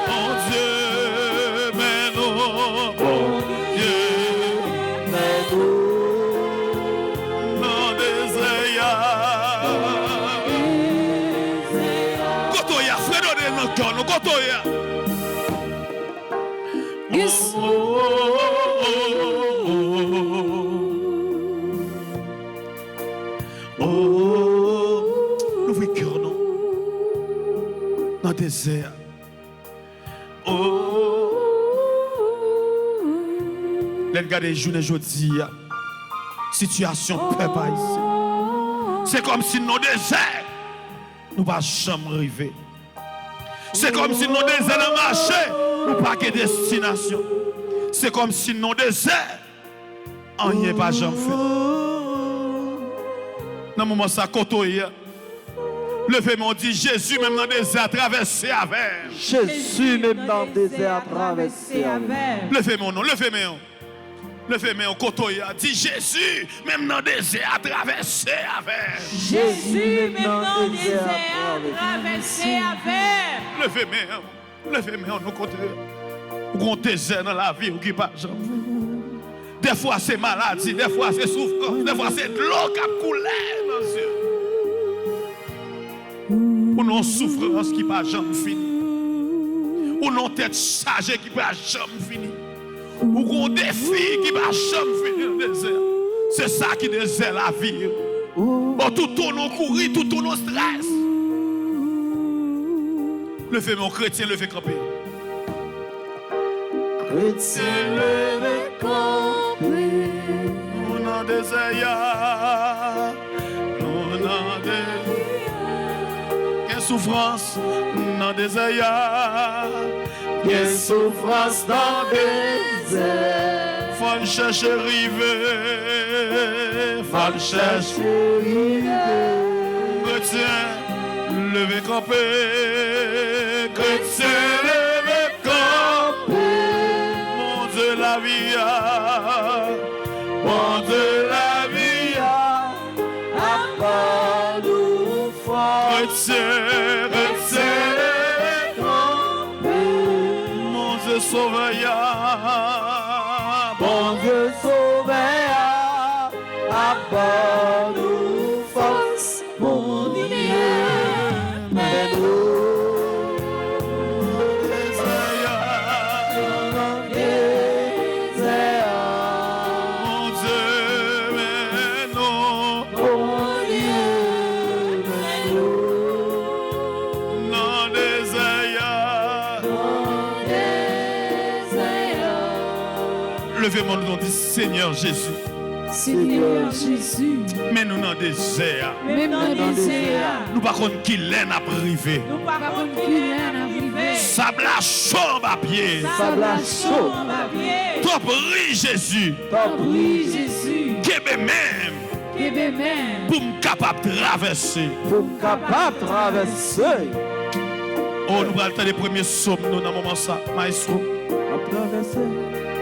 Bon Dieu, mais nous. Bon Dieu, mais nous. Bon désert. Kotoya, frère, donne nos cœurs, nous Kotoya. Yes. L'ouvre cœur, non? Dans le désert. Les gars des journées aujourd'hui, situation peuple ici. C'est comme si nos déserts, nous ne pas jamais arriver. C'est comme si nos déserts marchaient, nous pas de destination. C'est comme si nos déserts, on n'y est pas jamais fait. Dans le moment ça, levez-moi, dit Jésus, même dans le désert, traversé avec. Jésus, même dans le désert, traversé avec. Levez-moi, non, levez-moi. Levez-moi, Kotoya, dit Jésus, même dans le désert, traversé avec. Jésus, même dans le désert, traversé avec. Levez-moi, levez-moi, nous côté. Ou qu'on désert dans la vie, ou qui pas jamais. Des fois c'est maladie, des fois c'est souffrance, des fois c'est de l'eau qui a coulé dans les yeux. Ou non souffrance qui pas jamais fini. Ou non tête chargée qui pas jamais fini. Ou qu'on défi qui pas jamais fini dans le désert. C'est ça qui désert la vie. Bon, tout ton courir, tout ton stress. Levez mon chrétien, levez camper. Chrétien, levez camper. Nous n'en désert. Nous n'en désert. Quelle souffrance dans des désert. Quelle souffrance dans le désert. Faut chercher river. Faut chercher river. Chrétien, levez camper. Chrétien, levez camper. Mon Dieu, la vie. Mon Dieu, la vie. Appelle nous force. Chrétien, levez camper. Mon Dieu, sauveilla. Bon Dieu, sauveilla. Appelle nous force. Mon Dieu, mais nous. Levez-moi, nous dit Seigneur Jésus. Seigneur Jésus, Mais nous dans le désert. même dans le désert, Nous par contre qui l'aine à priver. Nous pas par contre, contre qui vient arriver, Sable à chambre à pied. Sable à chaud. Toi prie Jésus. T'en prie, Jésus, Kébé même. Amen. Pour me capable de traverser. Pour me capable de traverser. Oh, nous allons entendre les premiers psaumes nous dans le moment ça, maestro. À traverser.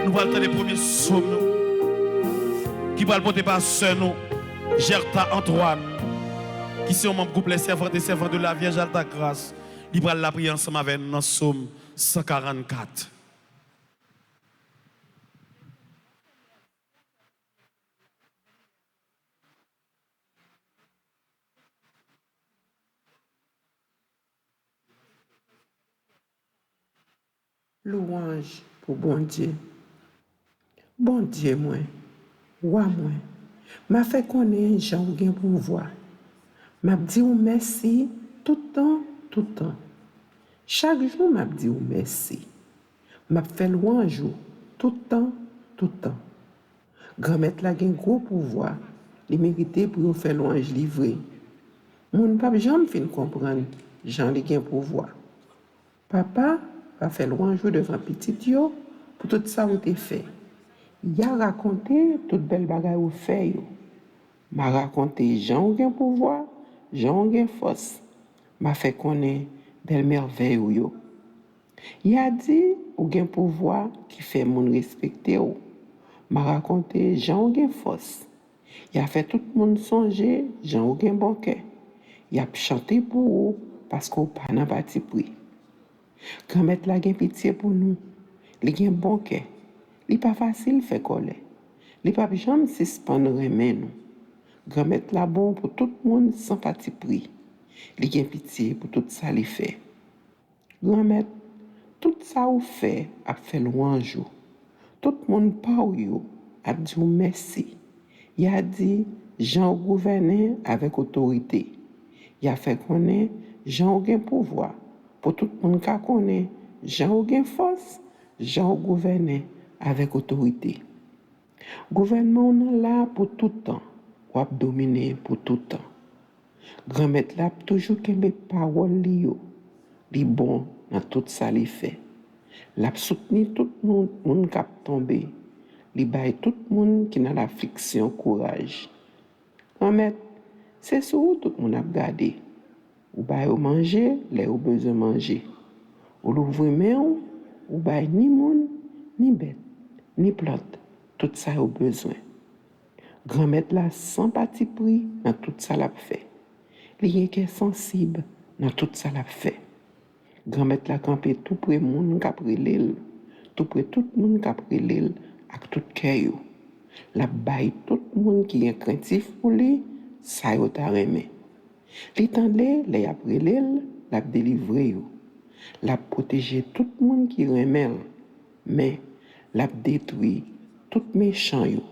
Nous allons entendre les premiers psaumes nous. Qui va le porter par sœur nous, Gerta Antoine, qui sont membre groupe les servantes et servants de la Vierge Alta Grâce. Il va la prier ensemble avec nous dans Psaume 144. Louange pour bon Dieu. Bon Dieu, moi, roi moi, m'a fait connaître Jean gain pouvoir. M'a dit ou merci tout le temps, tout le temps. Chaque jour, m'a dit ou merci. M'a fait louange tout le temps, tout le temps. Grand-mère la gain gros pouvoir, il méritait pour faire louange livré. Mon papa jamais fin comprendre Jean li gain pouvoir. Papa va faire louange devant petit yo pour tout ça ou te fait. Il a raconté toute belle bagaille ou fait yo. M'a raconté Jean gen pouvoir, Jean gen force. M'a fait connaître belle merveille ou yo. Il a dit ou gen pouvoir qui fait moun respecter ou. M'a raconté Jean gen force. Il a fait tout le monde songer Jean gen banquet. Il a chanté pour ou parce qu'on pas nan parti pris. Grand-mère la gen pitié pour nous. Li gen bon cœur. Li pas facile fait colère. Li pas jamais suspendre remen nous. Grand-mère la bon pour tout le monde sans parti pris. Li gen pitié pour tout ça li fait. Grand-mère, tout ça ou fait a fait louange. Tout le monde pa ou yo a dit merci. Il a dit Jean gouverner avec autorité. Il a fait connaître Jean gen pouvoir. Pour tout le monde qui connaît, Jean a force, Jean gouverne avec autorité. Gouvernement est là pour tout le temps, ou a dominer pour tout le temps. Grand-mère là toujours qu'elle parole li bon dans tout ça li fait. L'a soutenir tout le monde qui a tombé, li bail tout le monde qui dans l'affliction courage. Grand-mère, c'est sur tout le monde a gardé. Ou bay ou manger, les ou besoin manger. Ou l'ouvrir main ou bay ni moun, ni bête, ni plante, tout ça ou besoin. Grand-mère la sans parti pris dans tout ça l'a fait. Li est sensible dans tout ça l'a fait. Grand-mère la campé tout près moun k'ap relèl, tout près tout moun k'ap relèl ak tout cœur. La bay tout moun qui est craintif pour lui, ça yo ta remè. Li tande les après l'île, l'a délivré yo. L'a protégé tout le monde qui remèl, mais l'a détruit tout méchant yo.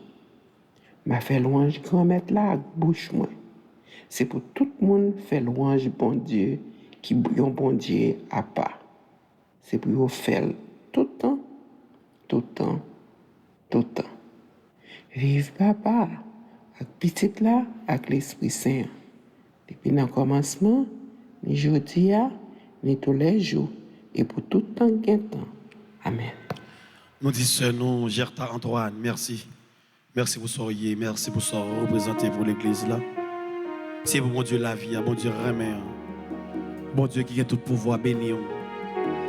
M'a fait louange grand-mère là avec bouche moi. C'est pour tout le monde faire louange bon Dieu qui yon bon Dieu à part. C'est pour yo faire tout le temps, tout le temps, tout le temps. Vive papa avec petite là avec l'Esprit Saint. Depuis le commencement, ni jeudi, ni tous les jours, et pour tout temps qu'un temps. Amen. Nous disons nous, Gerta Antoine, merci. Merci pour soyez, merci pour ça représenter pour l'église là. C'est pour mon Dieu la vie, bon Dieu remet. Bon Dieu qui a tout pouvoir bénir,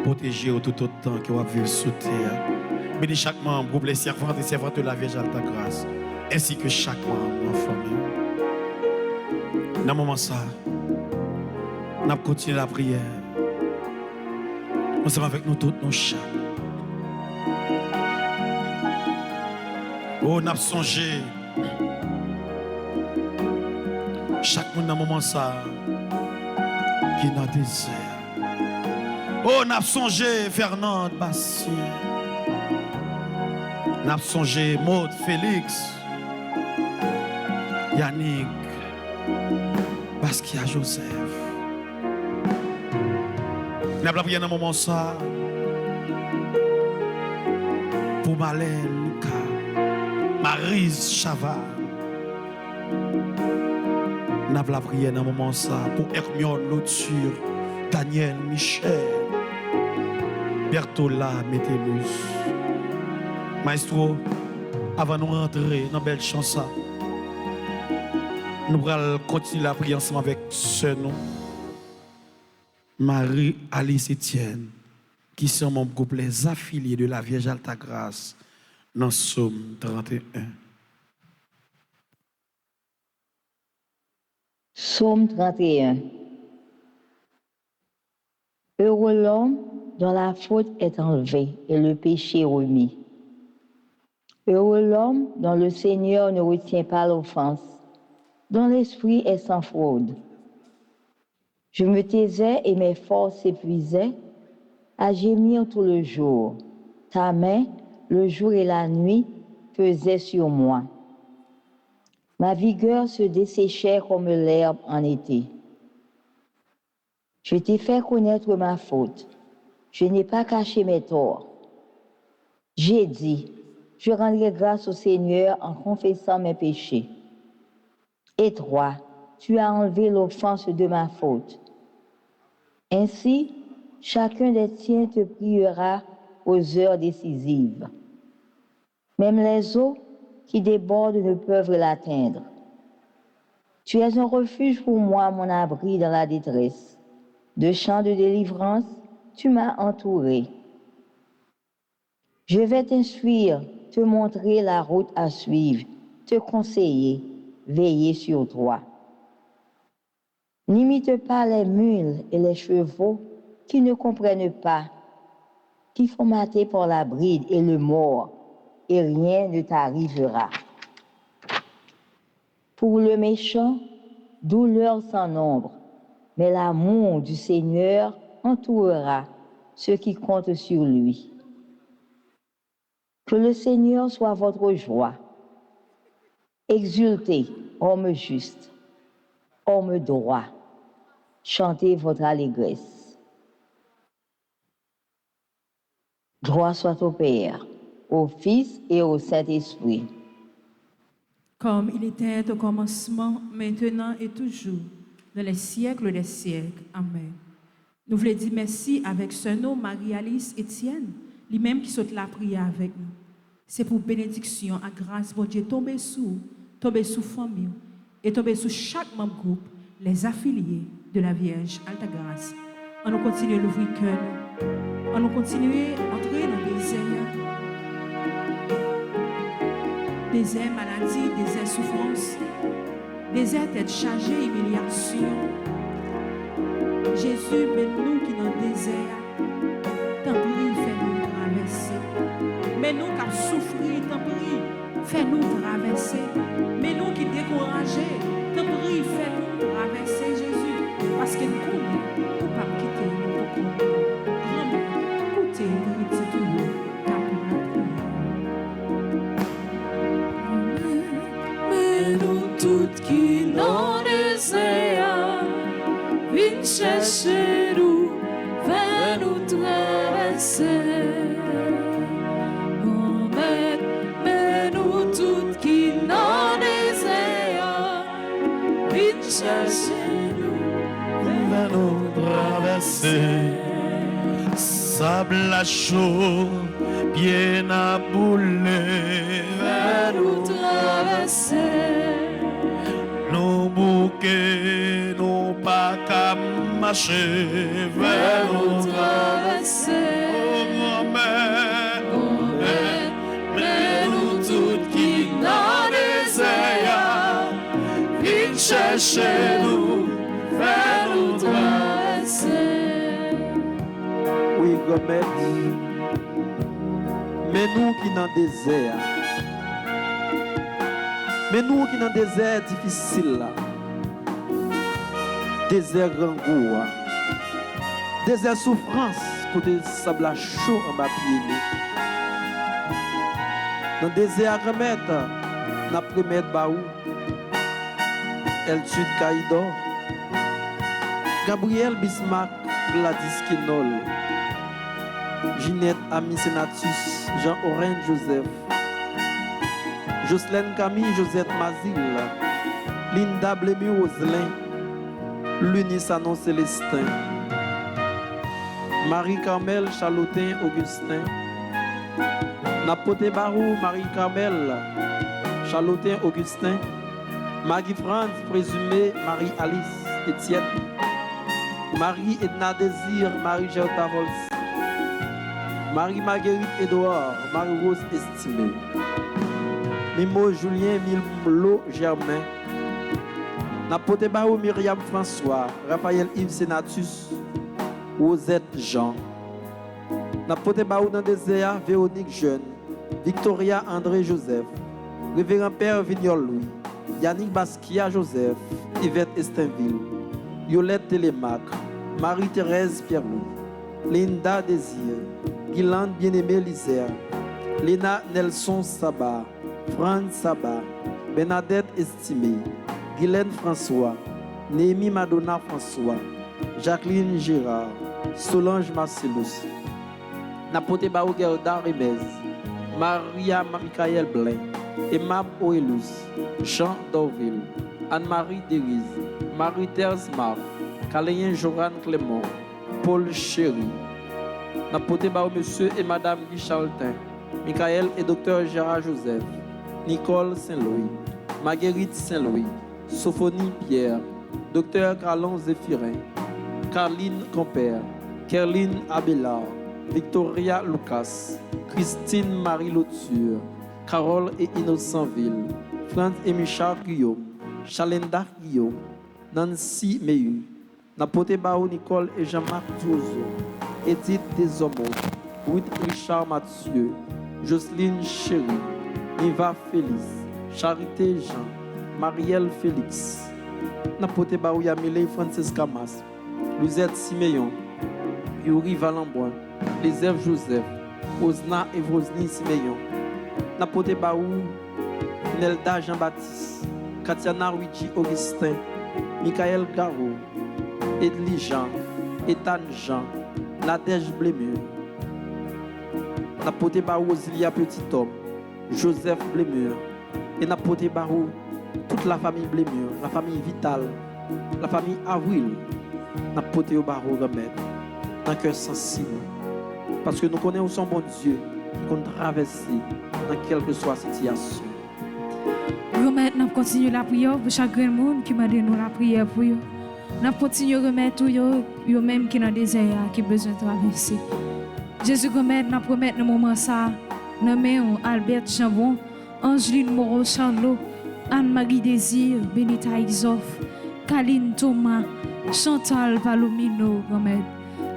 protéger tout autant que vous vivre sous terre. Bénis chaque membre, groupe les servantes et servantes de la Vierge Alta Grâce, ainsi que chaque membre en famille. Dans ce moment ça, nous allons continuer la prière. Nous sommes avec nous tous, nos chats. Oh, nous avons songé. Chaque monde dans ce moment ça, qui est dans le désert. Oh, nous avons songé Fernand Bastien. Nous avons songé Maud Félix. Yannick. Parce qu'il y a Joseph. Nous avons prié dans un moment ça pour Malène, Luca, Maryse Chaval. Nous avons prié dans un moment ça pour Hermione Lauture, Daniel Michel, Bertola Métellus. Maestro, avant de rentrer dans belle chanson, Nous allons continuer la prière ensemble avec ce nom. Marie-Alice Etienne, qui sont mon groupe les affiliés de la Vierge Alta Grâce, dans Psaume 31. Psaume 31. Heureux l'homme dont la faute est enlevée et le péché remis. Heureux l'homme dont le Seigneur ne retient pas l'offense, dont l'esprit est sans fraude. Je me taisais et mes forces s'épuisaient à gémir tout le jour. Ta main, le jour et la nuit, pesaient sur moi. Ma vigueur se desséchait comme l'herbe en été. Je t'ai fait connaître ma faute. Je n'ai pas caché mes torts. J'ai dit, je rendrai grâce au Seigneur en confessant mes péchés. Et toi, tu as enlevé l'offense de ma faute. Ainsi, chacun des tiens te priera aux heures décisives. Même les eaux qui débordent ne peuvent l'atteindre. Tu es un refuge pour moi, mon abri dans la détresse. De chants de délivrance, tu m'as entouré. Je vais t'instruire, te montrer la route à suivre, te conseiller, veiller sur toi. N'imite pas les mules et les chevaux qui ne comprennent pas, qui font mater par la bride et le mord, et rien ne t'arrivera. Pour le méchant, douleur sans nombre, mais l'amour du Seigneur entourera ceux qui comptent sur lui. Que le Seigneur soit votre joie. Exultez, homme juste, homme droit. Chantez votre allégresse. Gloire soit au Père, au Fils et au Saint-Esprit. Comme il était au commencement, maintenant et toujours, dans les siècles des siècles. Amen. Nous voulons dire merci avec ce nom Marie-Alice Etienne, lui-même qui saute la prière avec nous. C'est pour bénédiction, à grâce, bon Dieu, tomber sous famille et tomber sous chaque membre groupe, les affiliés de la Vierge Alta Grâce. On nous continue à l'ouvrir cœur, on nous continue à entrer dans le désert maladie, désert souffrance, désert tête chargée, humiliation. Jésus, mais nous qui dans le désert, tant pis, fais-nous traverser. Mais nous qui souffrir, tant pis, fais-nous traverser. Mais nous qui découragés, tant pis, fais-nous traverser, Jésus. Parce que nous connaissons, nous ne pas quitter, nous ne pouvons pas. Écoutez, petit tout, Mais nous toutes qui n'en désirent, viens chercher nous, viens nous traverser. Mais nous toutes qui n'en désirent, viens chercher nous, Va nous traverser. Sable à chaud, bien à bouler. viens nous traverser. Nos bouquets, nos pas qu'à marcher. Vers nous traverser. Oh, grand-mère. Mais nous toutes qui n'en désirent, Viens chercher nous, vers nous traverser. Oui, Gomet. Mais nous qui dans le désert. Mais nous qui dans le désert difficile là. Désert rangour. Désert souffrance. Côté sable chaud en bas pied. Dans le désert remettre. N'a remettre baou. Elle tue Caïdor. Gabriel Bismarck, Gladys Kinol, Ginette Amisenatus, Jean-Oren Joseph, Jocelyne Camille Josette Mazil, Linda Blémy Roselin, Lunis Sanon Célestin, Marie-Carmel Charlotin Augustin, Napote Barou Marie-Carmel Charlotin Augustin, Marie-France, présumée Marie-Alice Étienne. Marie-Edna Désir, Marie-Gerta Volsi. Marie-Marguerite Édouard, Marie-Rose Estimée. Mimo Julien Millo Germain. Napote Bao Myriam François, Raphaël Yves Senatus, Rosette Jean. Napote Bao Nandezea Véronique Jeune, Victoria André Joseph, Révérend Père Vignol Louis, Yannick Basquiat Joseph, Yvette Estinville, Yolette Télémac, Marie-Thérèse Pierre-Louis, Linda Désir, Guylaine Bien-Aimé Lisère, Léna Nelson Sabat, Franz Sabat, Bernadette Estimée, Guylaine François, Néhémie Madonna François, Jacqueline Gérard, Solange Marcellus, Napote Bao Gerda Remez, Maria Michael Blain, Emma Oelus, Jean Dorville, Anne-Marie Derize, Marie-Thérèse Marc, Caléen Joran Clément, Paul Chéry, Napote Bao Monsieur et Madame Guy Charletin, Michael et Dr Gérard Joseph, Nicole Saint-Louis, Marguerite Saint-Louis, Sophonie Pierre, Dr Carlon Zéphirin, Carline Compère, Kerline Abélard, Victoria Lucas, Christine Marie Lauture, Carole et Innocentville, Franz et Michel Guillaume, Chalenda Guillaume, Nancy Mehu, Napote Bao Nicole et Jean-Marc Diozo, Edith Desomo, Ruth Richard Mathieu, Jocelyne Chéry, Niva Félix, Charité Jean, Marielle Félix, Napote Bao Yamile Francisca Mas, Lusette Siméon, Yuri Valamboin, Lizève Joseph, Osna et Rosny Siméon, Napote Bao, Nelda Jean-Baptiste, Katiana Luigi Augustin, Michael Garou, Edli Jean, Ethan Jean, Nadège Blémur, Napote Bao Osilia Petit Homme, Joseph Blémur, et Napote Bao toute la famille Blémur, la famille Vital, la famille Avril, Napote Bao remède, un cœur sensible. Parce que nous connaissons son bon Dieu qui compte traverser dans quelle que soit la situation. Remettre, nous continuons la prière pour chaque monde qui m'a donné la prière pour eux. Nous continuons à remettre tout eux même qui ont des désert, qui ont besoin de traverser. Jésus remettre, nous promettons le moment ça. Nous Albert Chambon, Angeline Moreau Charlot, Anne-Marie Désir, Benita Exoff, Kaline Thomas, Chantal Palomino, remettre.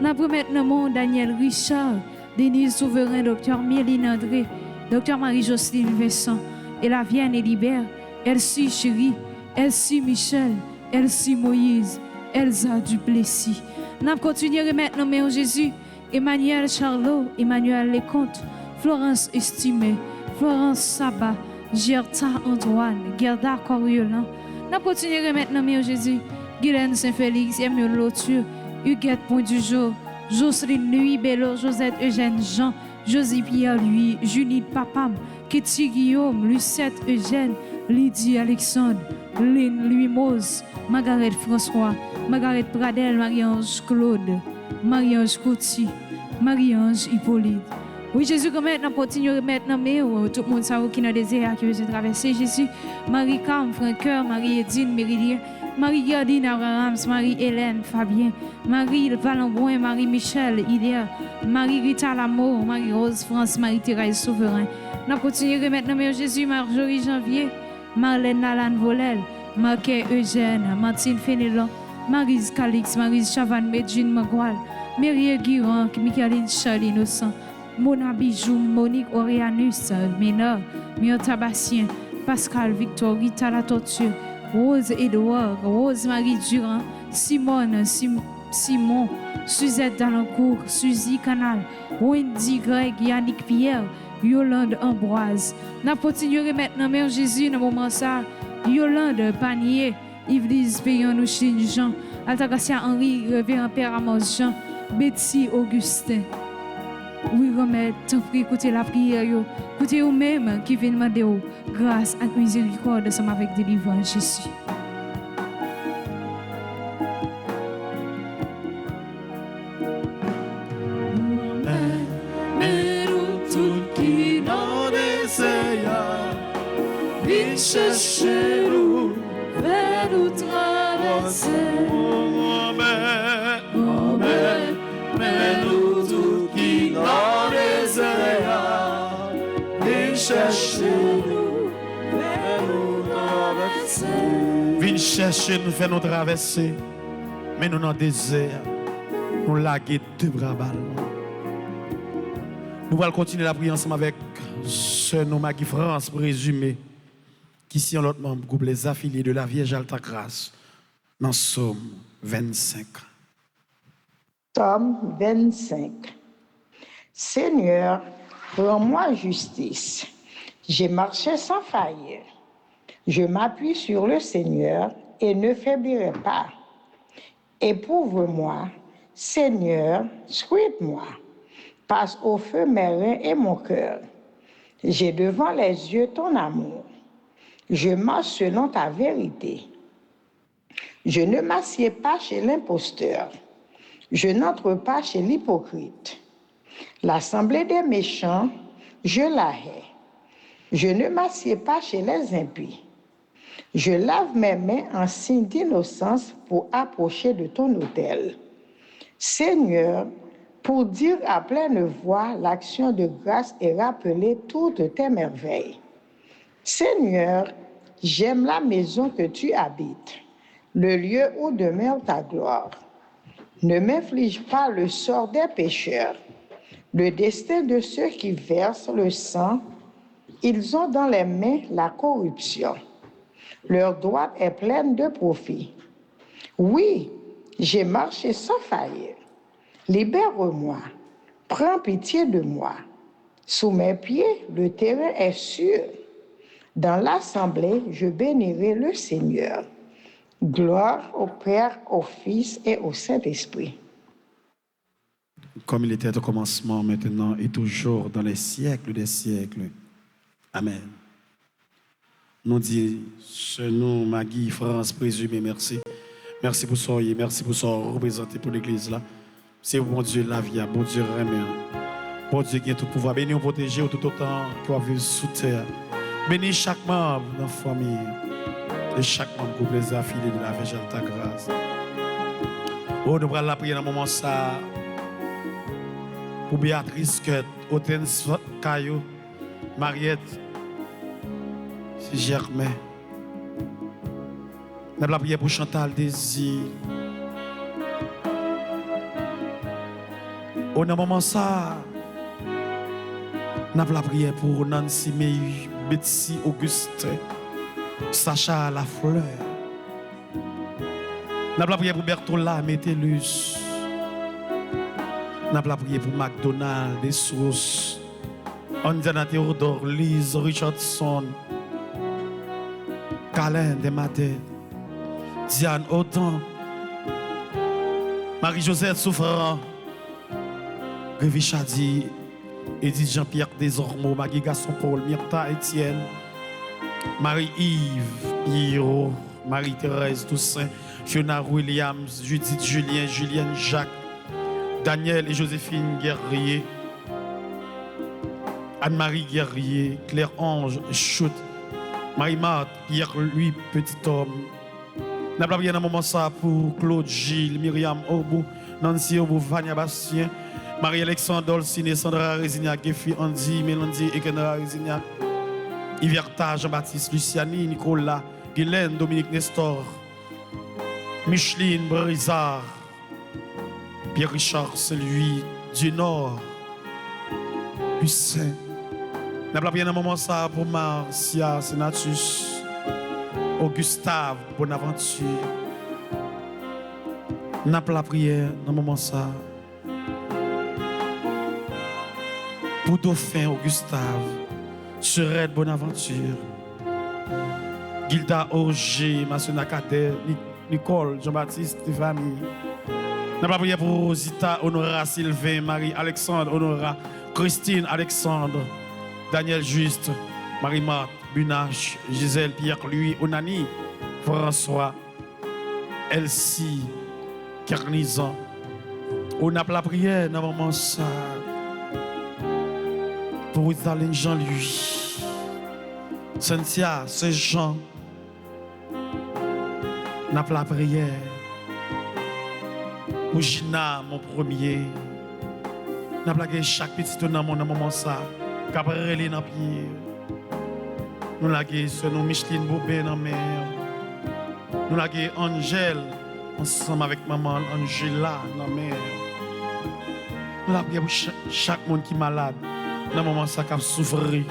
Nous promettons le monde Daniel Richard, Denise Souverain, Dr Méline André, Dr Marie-Jocelyne Vincent, et la Vienne Hélibert, Elsie Chéri, Elsie Michel, Elsie Moïse, Elsa Duplessis. Nous continuons à remettre nos mains en Jésus, Emmanuel Charlot, Emmanuel Lecomte, Florence Estimée, Florence Sabat, Gerta Antoine, Gerda Coriolan. Nous continuons à remettre nos mains en Jésus, Guylaine Saint-Félix, Emile Lauture, Huguette Point du Jour, Jocelyne Nuit Bello, Josette Eugène Jean, Josie Pierre Louis, Junide Papam, Ketty Guillaume, Lucette Eugène, Lydie Alexandre, Lynn Louis Mose, Margaret François, Margaret Pradel, Marie-Ange Claude, Marie-Ange Coty, Marie-Ange Hippolyte. Oui, Jésus, comme maintenant, continue à remettre dans mes tout le monde qui a des désert, qui veut traverser. Jésus, Marie-Cam, Francoeur, Marie-Edine, Méridien, Marie-Gardine, Abrahams, Marie-Hélène, Fabien, Marie-Valambouin, Marie-Michel, Idéa, Marie-Rita Lamour, Marie-Rose France, Marie-Thérèse Souverain. Nous continuons à remettre dans mes Jésus, Marjorie Janvier, Marlène Nalan Volel, Marquet Eugène, Martine Fénélon, Marise Calix, Marise Chavanne, Medjine Mangual, Marie Guiran, Michaeline Charles Innocent, Mona Bijou, Monique Orianus, Ménard, Myrta Bastien, Pascal Victor, Rita La Torture, Rose Edouard, Rose Marie Durand, Simone, Simon, Suzette Dalancourt, Suzy Canal, Wendy Greg, Yannick Pierre, Yolande Ambroise. Nous continuons à remettre dans Mère Jésus dans le moment ça. Yolande Panier, Yves-Lise Payan-Nouchine Jean, Altagracia Henri, Révérend Père Amos Jean, Betsy Augustin. Oui, remettre, tant pis, écoutez la prière, écoutez vous-même qui vient demander grâce à miséricorde ensemble avec délivrance Jésus. Cherchez-nous, nous traverser. Mais nous tous qui dans les désert, viens chercher nous, fais nous traverser. Viens chercher nous, fais nous traverser. Mais nous dans le désert, nous laguer deux bras ballons. Nous allons continuer la prière ensemble avec ce nom Maggie France pour résumer qui sont l'autre membre groupe les affiliés de la Vierge Alta Grâce dans Somme 25. Somme 25. Seigneur, rends-moi justice. J'ai marché sans faillir. Je m'appuie sur le Seigneur et ne faiblirai pas. Éprouve-moi, Seigneur, scrute-moi. Passe au feu mes reins et mon cœur. J'ai devant les yeux ton amour. Je marche selon ta vérité. Je ne m'assieds pas chez l'imposteur. Je n'entre pas chez l'hypocrite. L'assemblée des méchants, je la hais. Je ne m'assieds pas chez les impies. Je lave mes mains en signe d'innocence pour approcher de ton autel. Seigneur, pour dire à pleine voix l'action de grâce et rappeler toutes tes merveilles. Seigneur, j'aime la maison que tu habites, le lieu où demeure ta gloire. Ne m'inflige pas le sort des pécheurs, le destin de ceux qui versent le sang. Ils ont dans les mains la corruption. Leur droite est pleine de profit. Oui, j'ai marché sans faillir. Libère-moi, prends pitié de moi. Sous mes pieds, le terrain est sûr. Dans l'assemblée, je bénirai le Seigneur. Gloire au Père, au Fils et au Saint-Esprit. Comme il était au commencement, maintenant et toujours, dans les siècles des siècles. Amen. Nous disons, ce nom, Maggie, France, présumé, merci. Merci pour ça, merci pour ça, représenté pour l'église là. C'est bon Dieu la vie, bon Dieu remet. Bon Dieu qui a tout pouvoir. Bénis ou protéger tout autant qu'on va vivre sous terre. Bénis chaque membre de la famille. Et chaque membre groupe les affiliés de la Vierge Alta Grâce. Oh, nous allons la prière dans le moment ça. Pour Béatrice, Hortense Caillou, Mariette, Germain. Nous allons la prière pour Chantal Désir. Oh, dans le moment ça. Nous allons la prière pour Nancy Meyu, Betsy Augustin. Sacha Lafleur. Nous avons prié pour Bertola Métellus. Nous avons prié pour McDonald, des sources. Andiana Théodore, Lise Richardson. Calin Desmaté. Diane Autant. Marie-Josette Souffrant. Révi Chadi. Edith Jean-Pierre Desormeaux. Maggie Gaston Paul. Myrta Etienne. Marie-Yves, Hiro, Marie-Thérèse Toussaint, Fiona Williams, Judith Julien, Julienne Jacques, Daniel et Joséphine Guerrier, Anne-Marie Guerrier, Claire-Ange Choute, Marie-Marthe, Pierre-Louis Petit-Homme. Nous avons prié dans un moment ça pour Claude Gilles, Myriam Obou, Nancy Obou, Vania Bastien, Marie-Alexandre Dolcine, Sandra Résignac, Gefi Andy, Mélanie et Kenra Résignac. Iverta, Jean-Baptiste, Luciani, Nicolas, Guylaine, Dominique Nestor, Micheline, Brizard, Pierre-Richard, celui du Nord, Lucien. Nous avons bien un moment ça pour Marcia, Senatus, Augustave, Bonaventure. Nous avons la prière dans un moment ça pour Dauphin, Augustave. Surette Bonaventure, Gilda Auger, Massona Cadet, Nicole, Jean-Baptiste, Stéphanie. Nous avons prié pour Rosita, Honora, Sylvain, Marie-Alexandre, Honora, Christine, Alexandre, Daniel Juste, Marie-Marthe, Bunache, Gisèle, Pierre-Louis, Onani, François, Elsie, Carnizan. On a la prière dans le moment ça. Pour Italie Jean-Louis, Cynthia, Saint-Jean, N'a pas la prière. Pour Gina, mon premier. N'a pas chaque petit dans mon moment ça. Cabrelé dans pied. Nous l'avons sur nous Micheline Bobé dans mer. Nous l'avons Angèle ensemble avec maman Angela dans mer. Nous l'avons chaque monde qui est malade. Dans moment ça qui a souffert.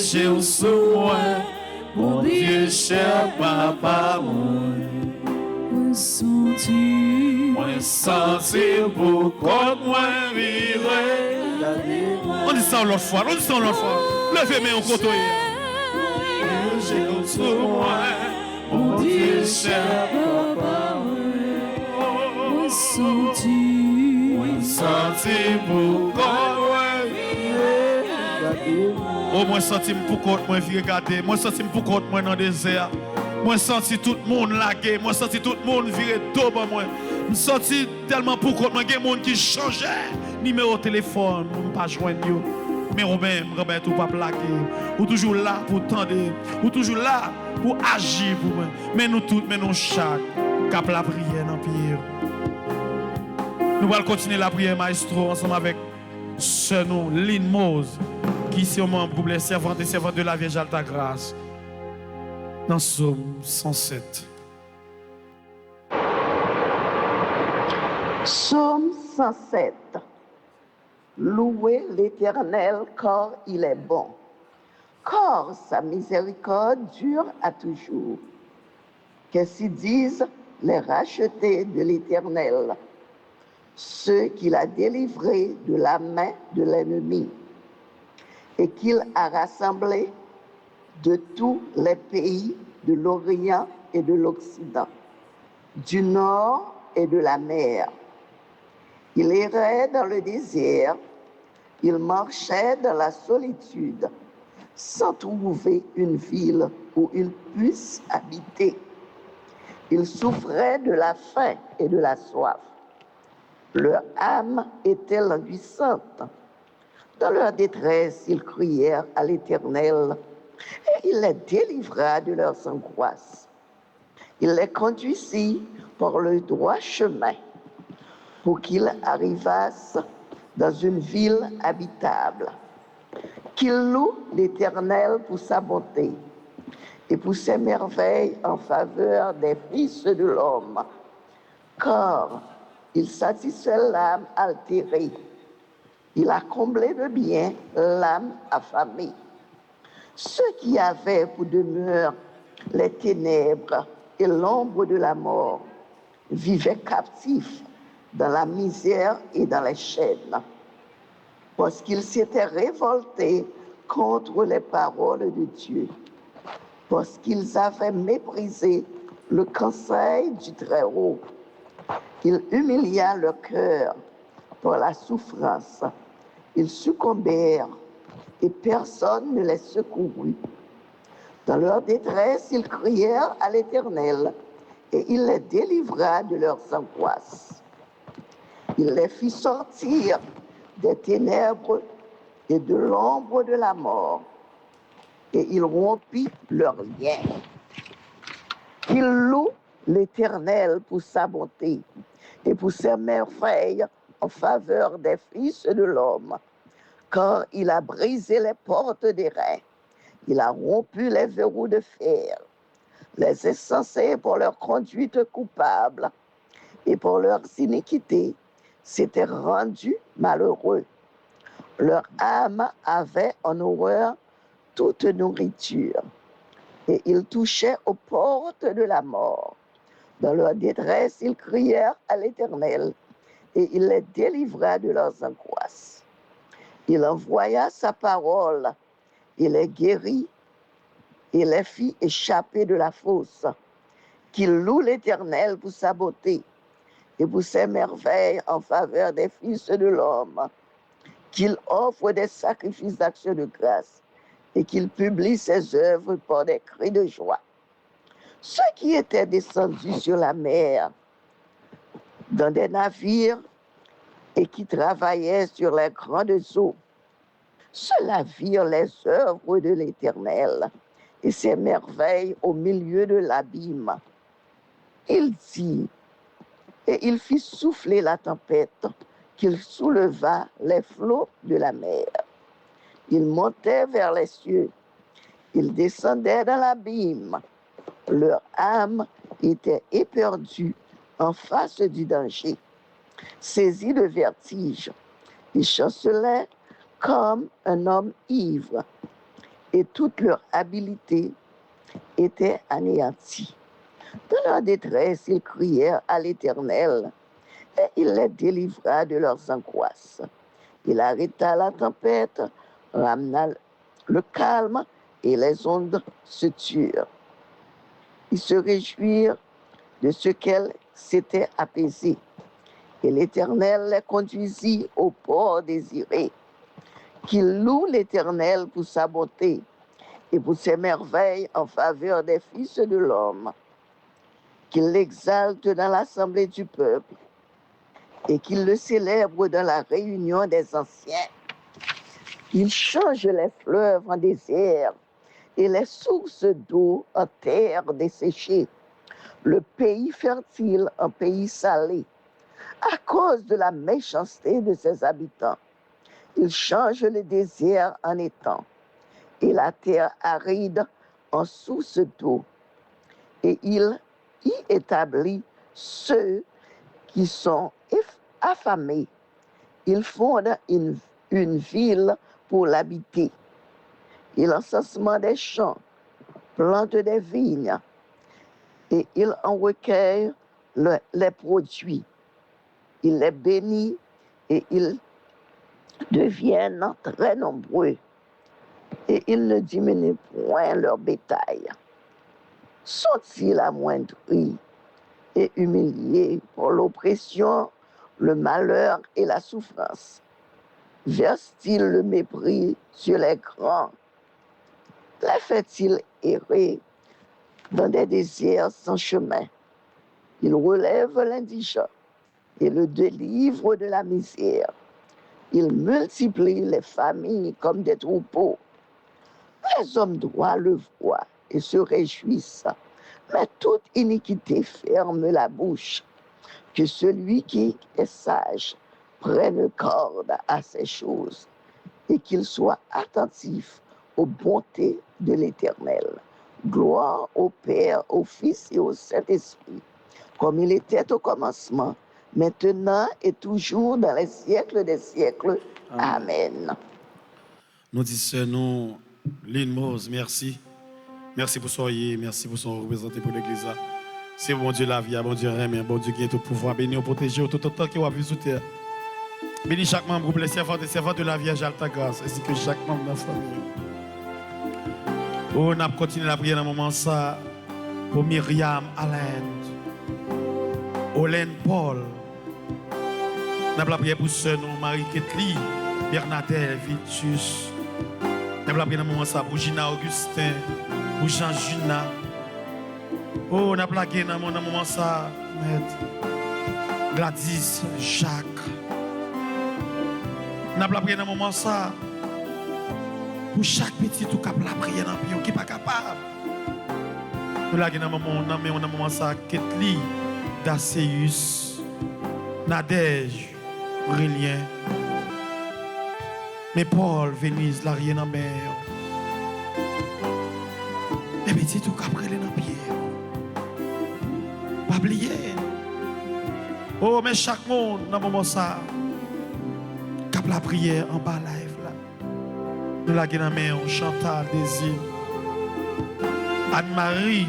Jésus sous moi, mon Dieu cher papa moi. Moi senti pourquoi moi vivre. On dit ça l'autre fois, Levez-moi en côté. Jésus sous moi, mon Dieu cher papa moi. Moi senti pourquoi moi vivre. Oh, moi senti pour compte moi regarder, moi senti pour compte moi dans le désert. Moi senti tout le monde lagué, moi senti tout le monde virer dos pour moi. Je senti tellement pour compte moi des monde qui changeait numéro de téléphone, on pas joindre yo. Mais ou même Robert ou pas plaqué, ou toujours là pour tendre, ou toujours là pour agir pour moi. Mais nous tous, mais nous chaque cap la prière dans pied. Nous allons continuer la prière maestro ensemble avec ce nous Lynn Mose. Qui sont membres pour les servantes et servantes de la Vierge Alta Grâce. Dans Psaume 107. Psaume 107. Louez l'Éternel car il est bon, car sa miséricorde dure à toujours. Qu'ainsi disent les rachetés de l'Éternel, ceux qu'il a délivrés de la main de l'ennemi, et qu'il a rassemblé de tous les pays de l'Orient et de l'Occident, du nord et de la mer. Il errait dans le désert, il marchait dans la solitude, sans trouver une ville où il puisse habiter. Il souffrait de la faim et de la soif. Leur âme était languissante. Dans leur détresse, ils crièrent à l'Éternel et il les délivra de leurs angoisses. Il les conduisit par le droit chemin pour qu'ils arrivassent dans une ville habitable. Qu'ils louent l'Éternel pour sa bonté et pour ses merveilles en faveur des fils de l'homme, car il satisfait l'âme altérée. Il a comblé de bien l'âme affamée. Ceux qui avaient pour demeure les ténèbres et l'ombre de la mort vivaient captifs dans la misère et dans les chaînes, parce qu'ils s'étaient révoltés contre les paroles de Dieu, parce qu'ils avaient méprisé le conseil du Très-Haut. Il humilia leur cœur par la souffrance. Ils succombèrent et personne ne les secourut. Dans leur détresse, ils crièrent à l'Éternel et il les délivra de leurs angoisses. Il les fit sortir des ténèbres et de l'ombre de la mort et il rompit leurs liens. Qu'ils louent l'Éternel pour sa bonté et pour ses merveilles en faveur des fils de l'homme, car il a brisé les portes des reins, il a rompu les verrous de fer, les insensés pour leur conduite coupable et pour leurs iniquités s'étaient rendus malheureux. Leur âme avait en horreur toute nourriture et ils touchaient aux portes de la mort. Dans leur détresse, ils crièrent à l'Éternel et il les délivra de leurs angoisses. Il envoya sa parole, il les guérit et les fit échapper de la fosse. Qu'il loue l'Éternel pour sa beauté et pour ses merveilles en faveur des fils de l'homme. qu'il offre des sacrifices d'action de grâce et qu'il publie ses œuvres par des cris de joie. Ceux qui étaient descendus sur la mer dans des navires et qui travaillaient sur les grandes eaux, ceux-là virent les œuvres de l'Éternel et ses merveilles au milieu de l'abîme. Il dit, et il fit souffler la tempête, qu'il souleva les flots de la mer. Il montait vers les cieux, il descendait dans l'abîme. Leur âme était éperdue en face du danger. Saisis de vertige, ils chancelaient comme un homme ivre, et toute leur habileté était anéantie. Dans leur détresse, ils crièrent à l'Éternel, et il les délivra de leurs angoisses. Il arrêta la tempête, ramena le calme, et les ondes se turent. Ils se réjouirent de ce qu'elles s'étaient apaisées, et l'Éternel les conduisit au port désiré. Qu'ils louent l'Éternel pour sa bonté et pour ses merveilles en faveur des fils de l'homme. Qu'ils l'exaltent dans l'assemblée du peuple et qu'ils le célèbrent dans la réunion des anciens. Ils changent les fleuves en désert et les sources d'eau en terre desséchée, le pays fertile en pays salé, à cause de la méchanceté de ses habitants. Il change le désert en étang et la terre aride en source d'eau. Et il y établit ceux qui sont affamés. Il fonde une ville pour l'habiter. Il ensemencement des champs, plante des vignes et il en recueille les produits. Il les bénit et ils deviennent très nombreux et ils ne diminuent point leur bétail. Sont-ils amoindris et humiliés pour l'oppression, le malheur et la souffrance? Verse-t-il le mépris sur les grands? Les fait-il errer dans des déserts sans chemin? Il relève l'indigent et le délivre de la misère. Il multiplie les familles comme des troupeaux. Les hommes droits le voient et se réjouissent, mais toute iniquité ferme la bouche. Que celui qui est sage prenne corde à ces choses et qu'il soit attentif aux bontés de l'Éternel. Gloire au Père, au Fils et au Saint-Esprit, comme il était au commencement, maintenant et toujours dans les siècles des siècles. Amen. Nous disons, Lynn Mose, merci. Merci pour soyez, merci pour son représenté pour l'Église. C'est bon Dieu la vie, bon Dieu remet, bon Dieu qui est tout pouvoir, béni, protéger tout autant qui va vivre sous terre. Bénis chaque membre, les servants et servantes de la Vierge Alta Grâce, ainsi que chaque membre de la famille. On a continué la prière dans un moment ça pour Myriam Alain, Olène Paul. On a la prière pour sœur Marie-Ketli, Bernadette, Vitus. On a la prière dans un moment ça pour Gina Augustin, pour Jean Juna. Oh, on a plaqué dans un moment ça, Gladys, Jacques. On a prié dans un moment ça pour chaque petit tout cap la prière dans pied qui pas capable. Nous là dans un moment ça Ketli, Daceus, Nadège, Aurélien. Mais Paul, Venise, la rien en mer. Les petits tout cap relé dans pied. Pas oublier. Oh, mais chaque monde dans un moment ça cap la prière en bas live là. Nous la dans main Chantal Désir, Anne-Marie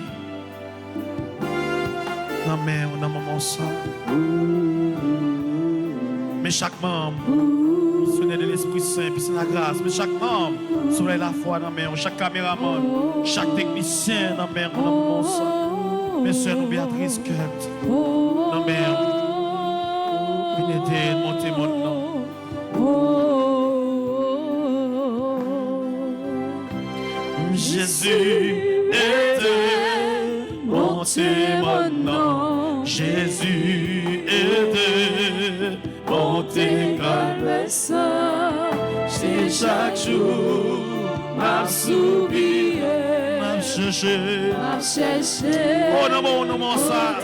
dans main on a moment ça. Mais chaque membre missionnaire de l'Esprit Saint puis c'est la grâce, mais chaque membre soleil la foi dans main, chaque caméraman, chaque technicien dans main on a moment ça. Mais sœur nous Béatrice Kurt dans main venez monter mon nom. Jésus était mon témoin. Jésus était mon témoin. C'est chaque jour m'a soubi, M'a cherché. m'a cherché. Oh non, non, non, ça.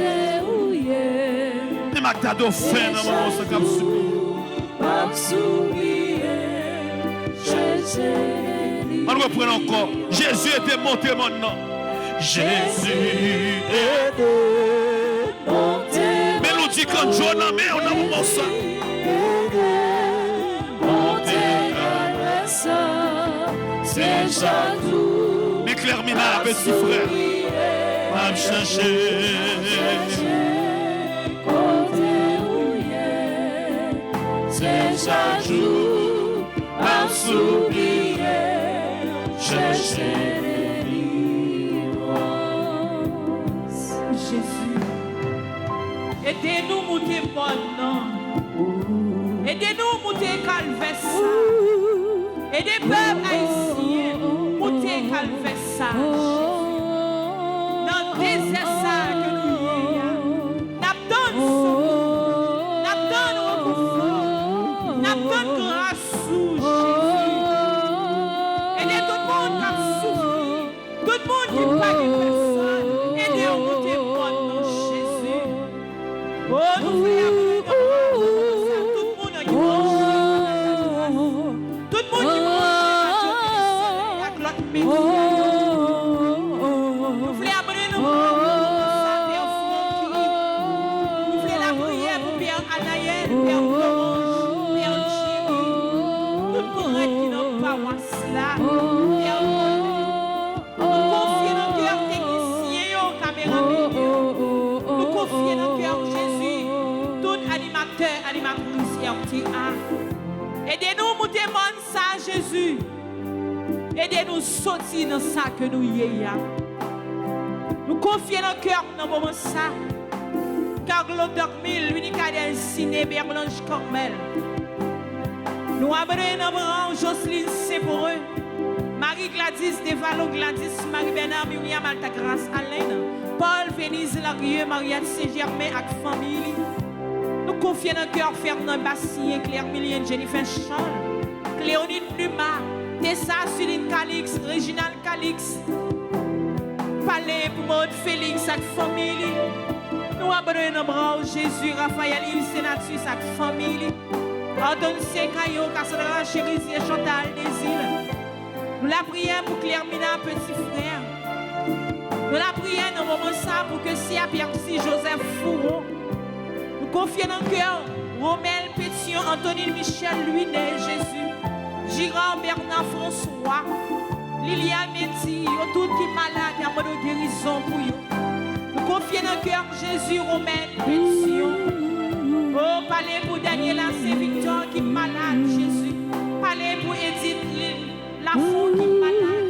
Et ma cadeau fait dans mon ça comme M'a soubi, on reprend encore. Jésus était mon témoin. Jésus était mon témoin. mélodie quand John a mis, on a moment ça. Mon témoin, c'est chaque jour. L'éclair mina, petit frère. M'a cherché. C'est chaque jour à s'oublier, chercher délivrance. Jésus, aidez-nous à monter bon. Aidez-nous à monter calvaire. Aidez le peuple haïtien à monter calvaire. Dans le désert ça que nous y a, n'abandonne grâce sous Jésus. Aidez tout le monde qui a souffert, tout le monde qui n'a pas de personne. Aidez à monter bon dans Jésus. Oh, nous voulons tout le monde qui mange. Tout le monde qui mange avec l'autre métier. Nous voulons abonner nos nous voulons la prière pour Père Anaël, Père Orange, Père Chiri, tout le monde qui n'a pas moi cela. Père nous confions dans le cœur technicien, caméraman. Nous confions dans le cœur Jésus, tout animateur, animatrice, RTA. Aidez-nous à monter mon ça, Jésus. Aidez-nous à sortir dans ça que nous y ayons. Nous confions dans le cœur dans le moment ça. Car l'auteur mille, l'unique à ciné, Blanche Cormel. Nous abonnons dans le rang Jocelyne Séporeux, Marie Gladys Devalo Gladys, Marie Bernard Miriam Altagrace Alain, Paul Venise Larieux, Mariette Saint-Germain avec famille. Nous confions dans le cœur Fernand Bassien, Claire Millienne, Jennifer Charles, Cléonide Numa, Tessa Suline Calix, Réginal Calix, Palais pour Maud Félix avec famille. Nous abonnons dans le bras Jésus, Raphaël, Yves Sénatus avec famille. Antoine Sekayo, Cassandra Chérizier, Chantal Désir. Nous la prions pour Claire Mina, petit frère. Nous la prions dans le moment ça pour que si à Pierre Joseph Fourreau. Nous confions dans le cœur Romel Pétion, Antonine Michel, Louis-Né, Jésus, Girard Bernard François, Liliane Métis, tout qui est malade, il y a de guérison pour eux. Nous confions dans le cœur Jésus, Romel Pétion. Oh, parlez pour Daniela Saint-Victor qui est malade, Jésus. Parlez pour Edith Lille, Lafont qui est malade.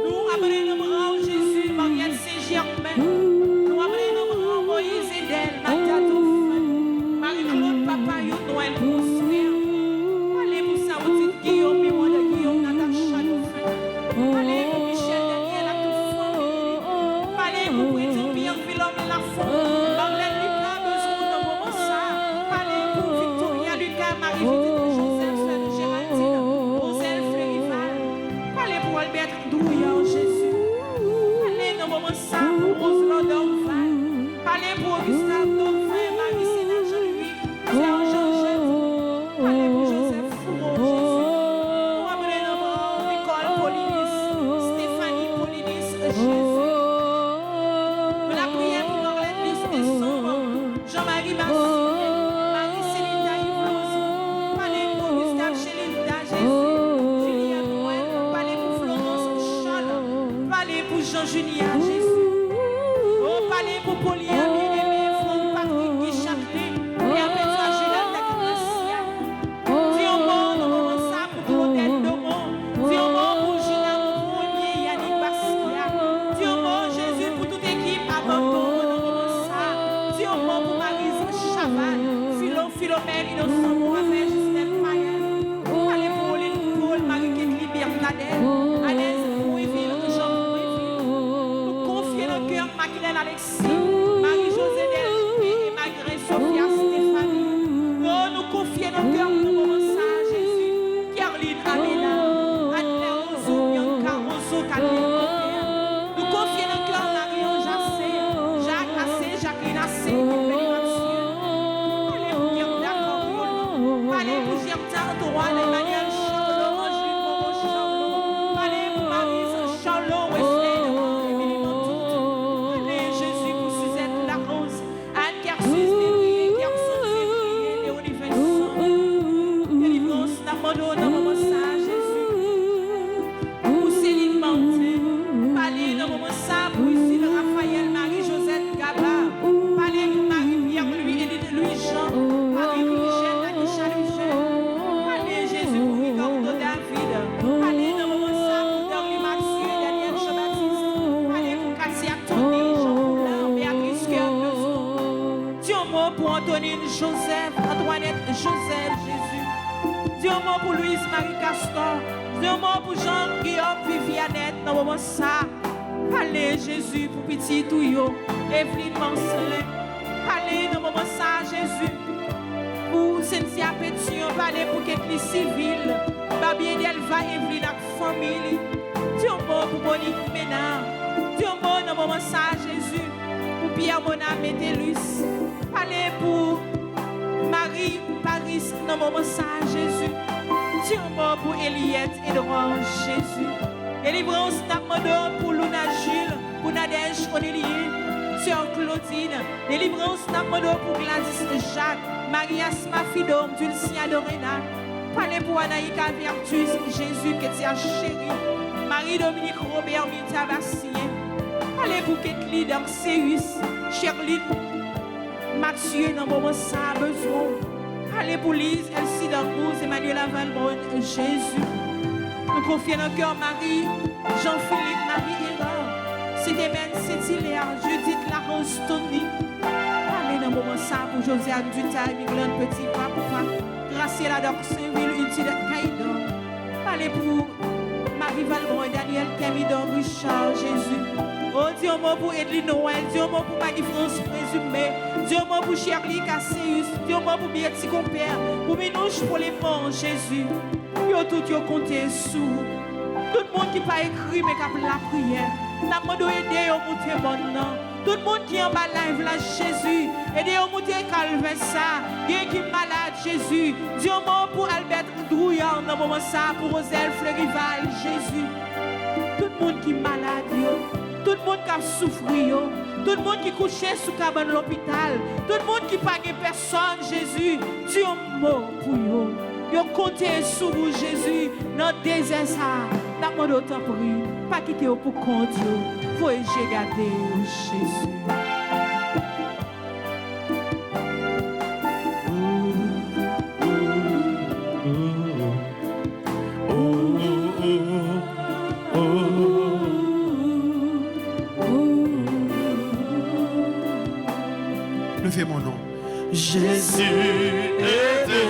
Nous abonnons nos bras Jésus, Marielle Saint-Germain. Nous abonnons nos bras Moïse Edel, Mathieu Marie-Claude Papayou, Noël Prospère. Parlez pour Saoudite Guillaume, Mémoire de Guillaume, Natacha Dauphin. Parlez pour Michel Daniel, la toute famille. Parlez pour Président Pierre Philomène Lafont. Marie-Victor Joseph, Géraldine, Roselle Fleuryval. Parlez pour Albert Douillant, Jésus. Parlez dans le moment ça pour Roselaud Dorval. Parlez pour Augustin Dorval, Marie-Sénat Jean-Louis, Pierre Jean-Jacques. Parlez pour Joseph Fourreau, Jésus. Nous abonnons dans le bras Nicole Polinis, Stéphanie Polinis, Jésus. Nous la prions pour Marlène Lys Descendre, Jean-Marie Massi. Jean-Julia, Jésus. Oh, parlez pour Pauline, Aimé, Franck, Patrick, Guy Chapelin, et après toi, Gilles Dagracia. Dis au monde, au moment ça, pour Claudette Domon. Dis au monde pour Gina Mounier, Yannick Basquiat. Dis au monde, Jésus, pour toute équipe, abandon, au moment ça. Dis au monde pour Marise Chaval, Philomène, Innocent, Mohamed, Justin Payet. Parlez pour Pauline Paul, Marie-Kétli, Bernadette, Annès. Alexis, Marie-Josée Delphine et Marguerite Sophia Stéphanie. Oh, nous confions nos cœurs pour le moment ça, Jésus. Caroline Amela, Anne-Claire Rousseau, Bianca Rousseau, Catherine. Nous confions nos cœurs Marion Jassé, Jacques Assé, Jacqueline Assé, Béni Mathieu. Allez, vous dire d'accord, allez, vous dire Antoine, Emmanuel Charlot, Angélique Momo Charlot. Allez, pour Marie Charlot, Wesley, Émilie Montout. Allez, Jésus, pour Suzette Larose, Anne Kersus, Lévrier, Gerson Février, Léonie Vincent. Délivrance, Namado, Namamo ça, Jésus. Pour Céline Manté. Parlez dans moment ça, pour ici, Raphaël, Marie-Josette Gaba. Parlez pour Marie-Pierre, Louis-Jean, Marie-Michel, Anisha Luchet. Allez, Jésus, pour Ricardo David. Allez dans moment ça, pour Darly Mathieu, Daniel Jean-Baptiste. Allez pour Cassia Tony, Jean Poulain, Béatrice Cœur de Dieu mot pour Antonine Joseph, Antoinette Joseph, Jésus. Dieu mot pour Louise Marie Castor. Dieu mot pour Jean-Guillaume Vivianette dans moment ça. Allez, Jésus, pour petit Touyo, Evelyne Mancelin. Allez dans moment ça, Jésus. Pour Cynthia Pétion, allez pour Ketli Civil. Babien Delva, Evelyne ak famille. Dieu mot pour Monique Ménard. Dieu mot dans moment ça, Jésus. Pour Pierre Mona Métellus. Allez pour Marie Paris dans moment ça, Jésus. Dieu mot pour Eliette Edouard, Jésus. Délivrance Namado pour Luna Jules, pour Nadège Olivier, Sœur Claudine. Délivrance Namado pour Gladys Jacques, Maria Smafidom, Dulcia Dorena. Parlez pour Anaïka Vertus, Jésus, Ketia Chéri. Marie-Dominique Robert Minta Bastien. Parlez pour Ketli Danseus, Sherline Mathieu, dans le moment ça, besoin. Allez pour Lise, Elsie Dangous, Emmanuel Avalmon, Jésus. Nous confions nos cœurs Marie, Jean-Philippe, Marie-Hélène, Cédémène, Cétilia, Judith, Larose, Tony. Allez dans le moment ça pour Josiane Dutaille, Miglane, Petit Papa, Graciela Dorsainville, Utilette Caïdon. Allez pour Marie Valbon et Daniel Camidon, Richard, Jésus. Oh Dieu mot pour Edline Noël, Dieu mot pour Marie-France Présumé, Dieu mot pour Shirley Casseus, Dieu mot pour Bieti Compère, pour Minouche pour les morts, Jésus. Yo tout yo compté sous. Tout le monde qui pas écrit mais qui a la prière. N'a pas aider yo monter bon non. Tout le monde qui est en bas live là Jésus, aider yo monter calvaire ça. Qui qui malade Jésus. Dieu mot pour Albert Drouillard dans moment ça pour Roselle Fleurival Jésus. Tout le monde qui malade yo. Tout le monde qui a souffert, tout le monde qui couché sous cabane de l'hôpital, tout le monde qui n'a pas personne, Jésus, Dieu mot pour eux. Yo comptez sur vous, Jésus, dans le désert ça. N'a pas d'autant pour eux. Pas quitter pour compte, faut j'ai gardé Jésus. Levez mon nom. Jésus était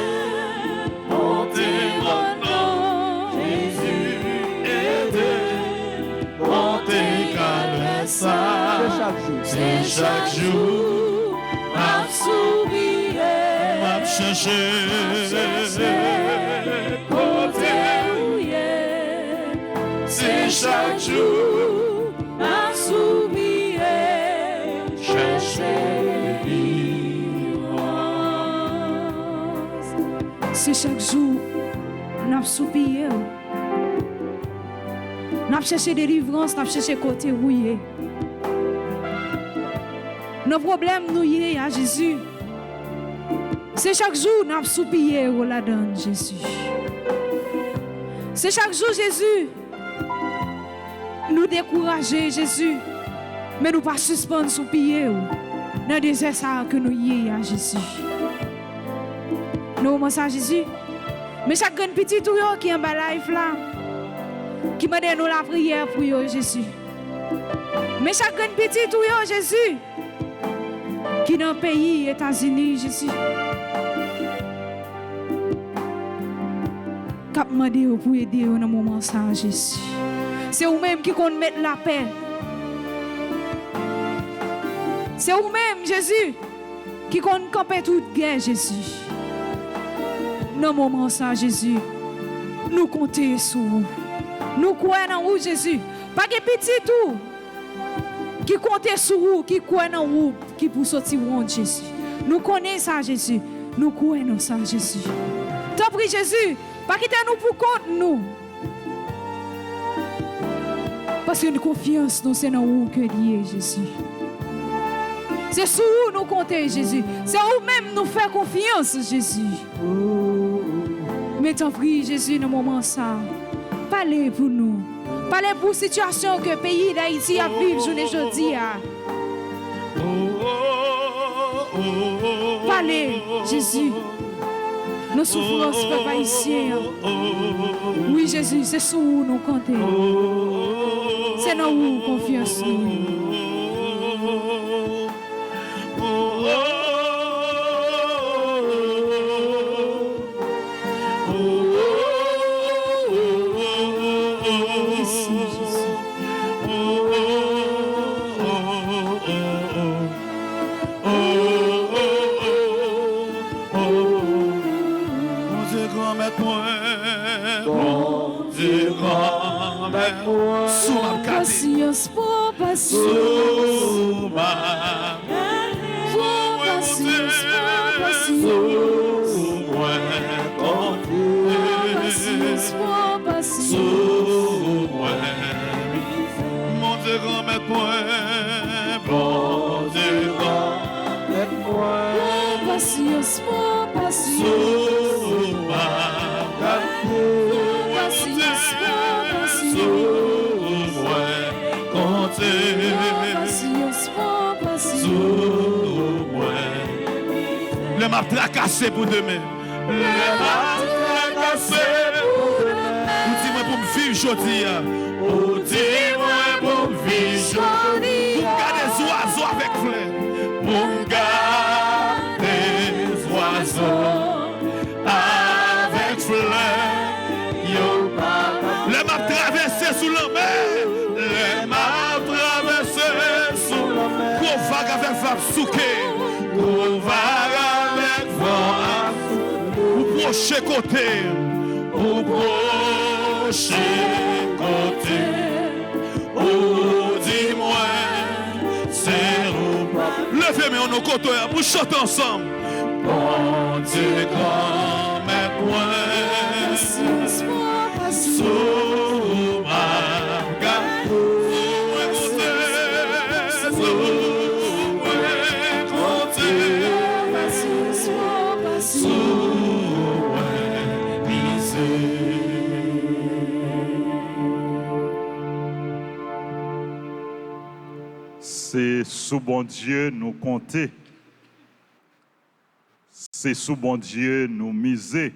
monté mon nom. Jésus était monté Calessa. C'est chaque jour m'a souri, m'a cherché côté. C'est chaque jour m'a souri, cherché. C'est chaque jour, nous avons soupiré. Nous avons cherché délivrance, nous avons cherché côté rouillé. Nos problèmes, nous y est à Jésus. C'est chaque jour, nous avons soupiré au la-dedans, Jésus. C'est chaque jour, Jésus, nous décourager, Jésus. Mais nous ne pas suspendre soupiré dans le désert que nous y est à Jésus. Nous commençons à Jésus. Mais chaque petit tout qui est en bas life là, qui m'a donné la prière pour eux, Jésus. Mais chaque petit tout Jésus, qui est dans le pays États-Unis, Jésus. Cap demandé pour aider dans le moment ça, Jésus. C'est vous-même qui compte mettre la paix. C'est vous-même, Jésus, qui compte camper toute guerre, Jésus. Dans le moment ça, Jésus, nous comptons sur vous. Nous croyons en vous, Jésus. Pas de petit tout. Qui compte sur vous, qui croit en vous, qui pour sortir de Jésus. Nous connaissons ça, Jésus. Nous croyons ça, Jésus. T'en prie, Jésus, pas quitter nous pour compte nous. Parce que nous confiance, nous c'est dans vous que lié, Jésus. C'est sur vous nous comptons, Jésus. C'est vous-même nous faire confiance, Jésus. Mais t'en prie, Jésus, dans le moment ça, parlez pour nous. Parlez pour la situation que le pays d'Haïti a vécu aujourd'hui. Parlez, Jésus. Nos souffrances peuvent haïtiens. Oui, Jésus, c'est sur vous nous comptons. C'est dans vous confiance nous. Patience pour patience. Le m'a tracassé pour demain. Le m'a tracassé pour demain. Ou dis-moi pour me vivre aujourd'hui. Ou dis-moi pour me vivre aujourd'hui. Pour garder les oiseaux avec fleurs. Pour garder les oiseaux avec fleurs. Le m'a traversé sous la mer. Le m'a traversé sous la mer. Gros vague avec vague souquée. Gros vague avec vague. Ou proche côté. Ou proche côté. Ou dis-moi, c'est où. Levez-moi nos côtés pour chanter ensemble. Bon Dieu, grand mais point. Sous ma garde. C'est sous bon Dieu nous compter. C'est sous bon Dieu nous miser.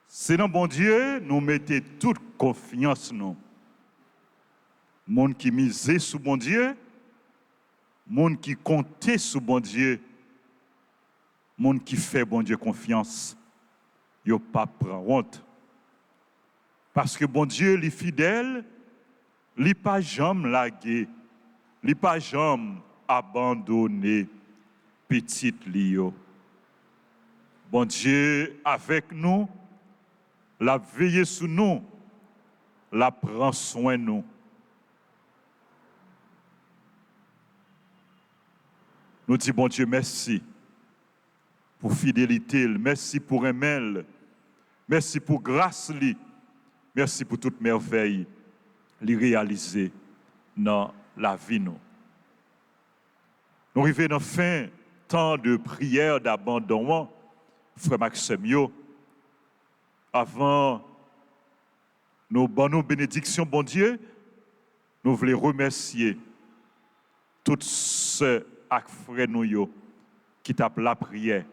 C'est dans bon Dieu nous mettons toute confiance nous. Monde qui misait sous bon Dieu, monde qui comptait sous bon Dieu, monde qui fait bon Dieu confiance, yo pas prend honte. Parce que bon Dieu, il est fidèle, il n'est pas jamais lagué, il n'est pas jamais abandonné, petite Lio. Bon Dieu, avec nous, la veille sur nous, la prend soin de nous. Nous disons, bon Dieu, merci pour fidélité, merci pour aimer, merci pour grâce, merci pour toute merveille, les réaliser dans la vie. Nous arrivons dans fin temps de prière, d'abandonnement, frère Maxime, avant nos bonnes bénédictions, bon Dieu, nous voulons remercier tous ceux frères nous qui tapent la prière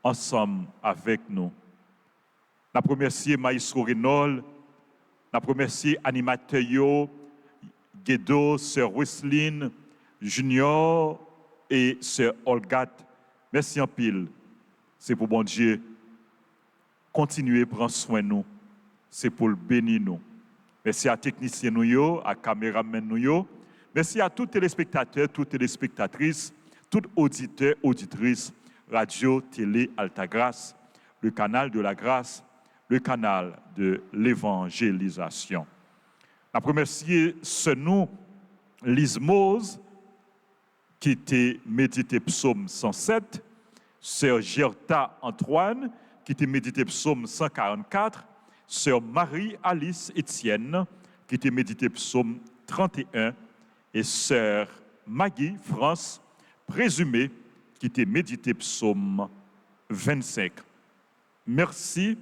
ensemble avec nous. Nous remercions Maïsro Renol, nous remercions animateurs Guédo, Sœur Wesline, Junior et Sœur Olgat. Merci en pile. C'est pour bon Dieu. Continuez à prendre soin de nous. C'est pour le bénir nous. Merci à techniciens nous, à caméramen nous. Merci à tous les téléspectateurs, toutes téléspectatrices, tous auditeurs, auditrices, radio, télé, Altagrace, le canal de la grâce, le canal de l'évangélisation. Je remercie ce nom, Lismose, qui était médité psaume 107, sœur Gerta Antoine, qui était médité psaume 144, sœur Marie-Alice Étienne, qui était médité psaume 31, et sœur Maggie France, présumée, qui était médité psaume 25. Merci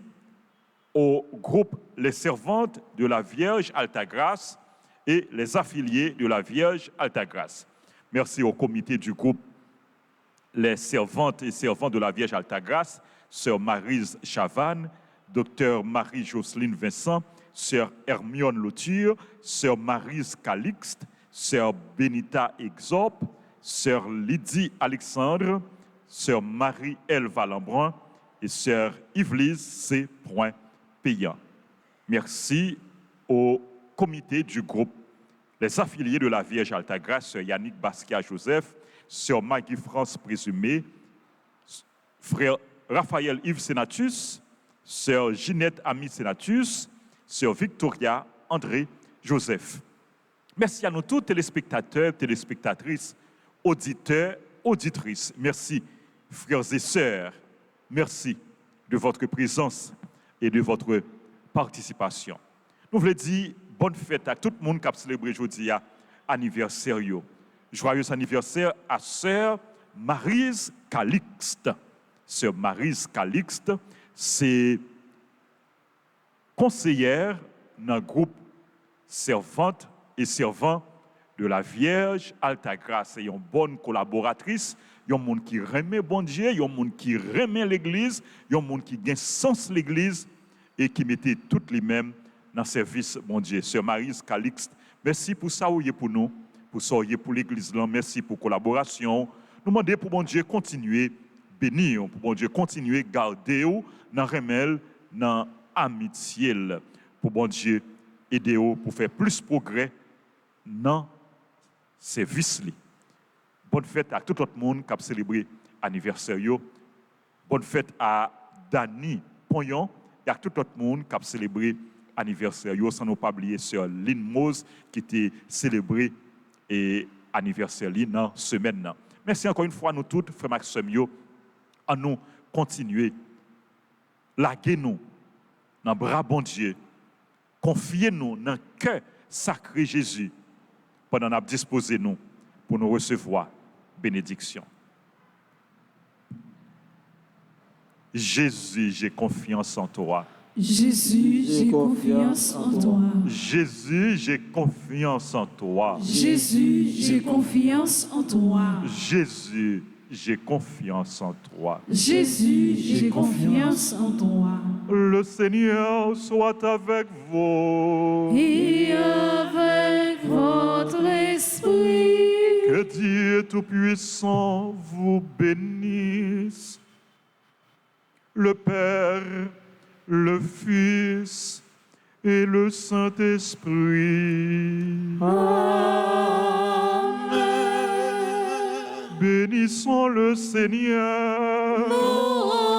au groupe Les Servantes de la Vierge Altagrace et les affiliés de la Vierge Altagrace. Merci au comité du groupe Les Servantes et Servants de la Vierge Altagrace, sœur Maryse Chavannes, docteur Marie-Jocelyne Vincent, sœur Hermione Lauture, sœur Maryse Calixte, sœur Benita Exorpe, sœur Lydie Alexandre, sœur Marie-Èle Valambrin et sœur Yvelise C. Payant. Merci au comité du groupe Les affiliés de la Vierge Altagrace, sœur Yannick Basquiat-Joseph, sœur Maggie-France Présumée, frère Raphaël Yves Sénatus, sœur Ginette Ami Sénatus, sœur Victoria André Joseph. Merci à nous tous, téléspectateurs, téléspectatrices, auditeurs, auditrices. Merci, frères et sœurs. Merci de votre présence et de votre participation. Nous voulons dire bonne fête à tout le monde qui a célébré aujourd'hui anniversaire. Joyeux anniversaire à sœur Maryse Calixte. Sœur Maryse Calixte, c'est conseillère dans le groupe Servantes et Servants de la Vierge Altagrace. C'est une bonne collaboratrice, il y a un monde qui remet bon Dieu, il y a un monde qui remet l'Église, il y a un monde qui gagne sens l'Église et qui mettait toutes les mêmes dans le service bon Dieu. Sœur Maryse Calixte, merci pour ça où pour nous, pour ça pour l'Église, merci pour la collaboration. Nous demandons pour bon Dieu continuer bénir, pour bon Dieu continuer garder dans remel, dans amitié, pour bon Dieu aider pour faire plus progrès dans service. Bonne fête à tout le monde qui a célébré l'anniversaire. Bonne fête à Dani Pognon et à tout le monde qui a célébré l'anniversaire. Sans nous pas oublier sœur Lynn Mose qui était célébré l'anniversaire dans la semaine. Merci encore une fois à nous tous, frère Maxime, à nous continuer, laguer-nous dans le bras bon Dieu, confiez-nous dans le cœur sacré Jésus pendant que nous disposons nous pour nous recevoir bénédiction. Jésus, j'ai confiance en toi. Jésus, j'ai confiance en toi. Jésus, j'ai confiance en toi. Jésus, j'ai confiance en toi. Jésus, j'ai confiance en toi. Jésus, j'ai confiance en toi. Le Seigneur soit avec vous. Et avec votre esprit. Que Dieu Tout-Puissant vous bénisse. Le Père, le Fils et le Saint-Esprit. Amen. Bénissons le Seigneur. Nous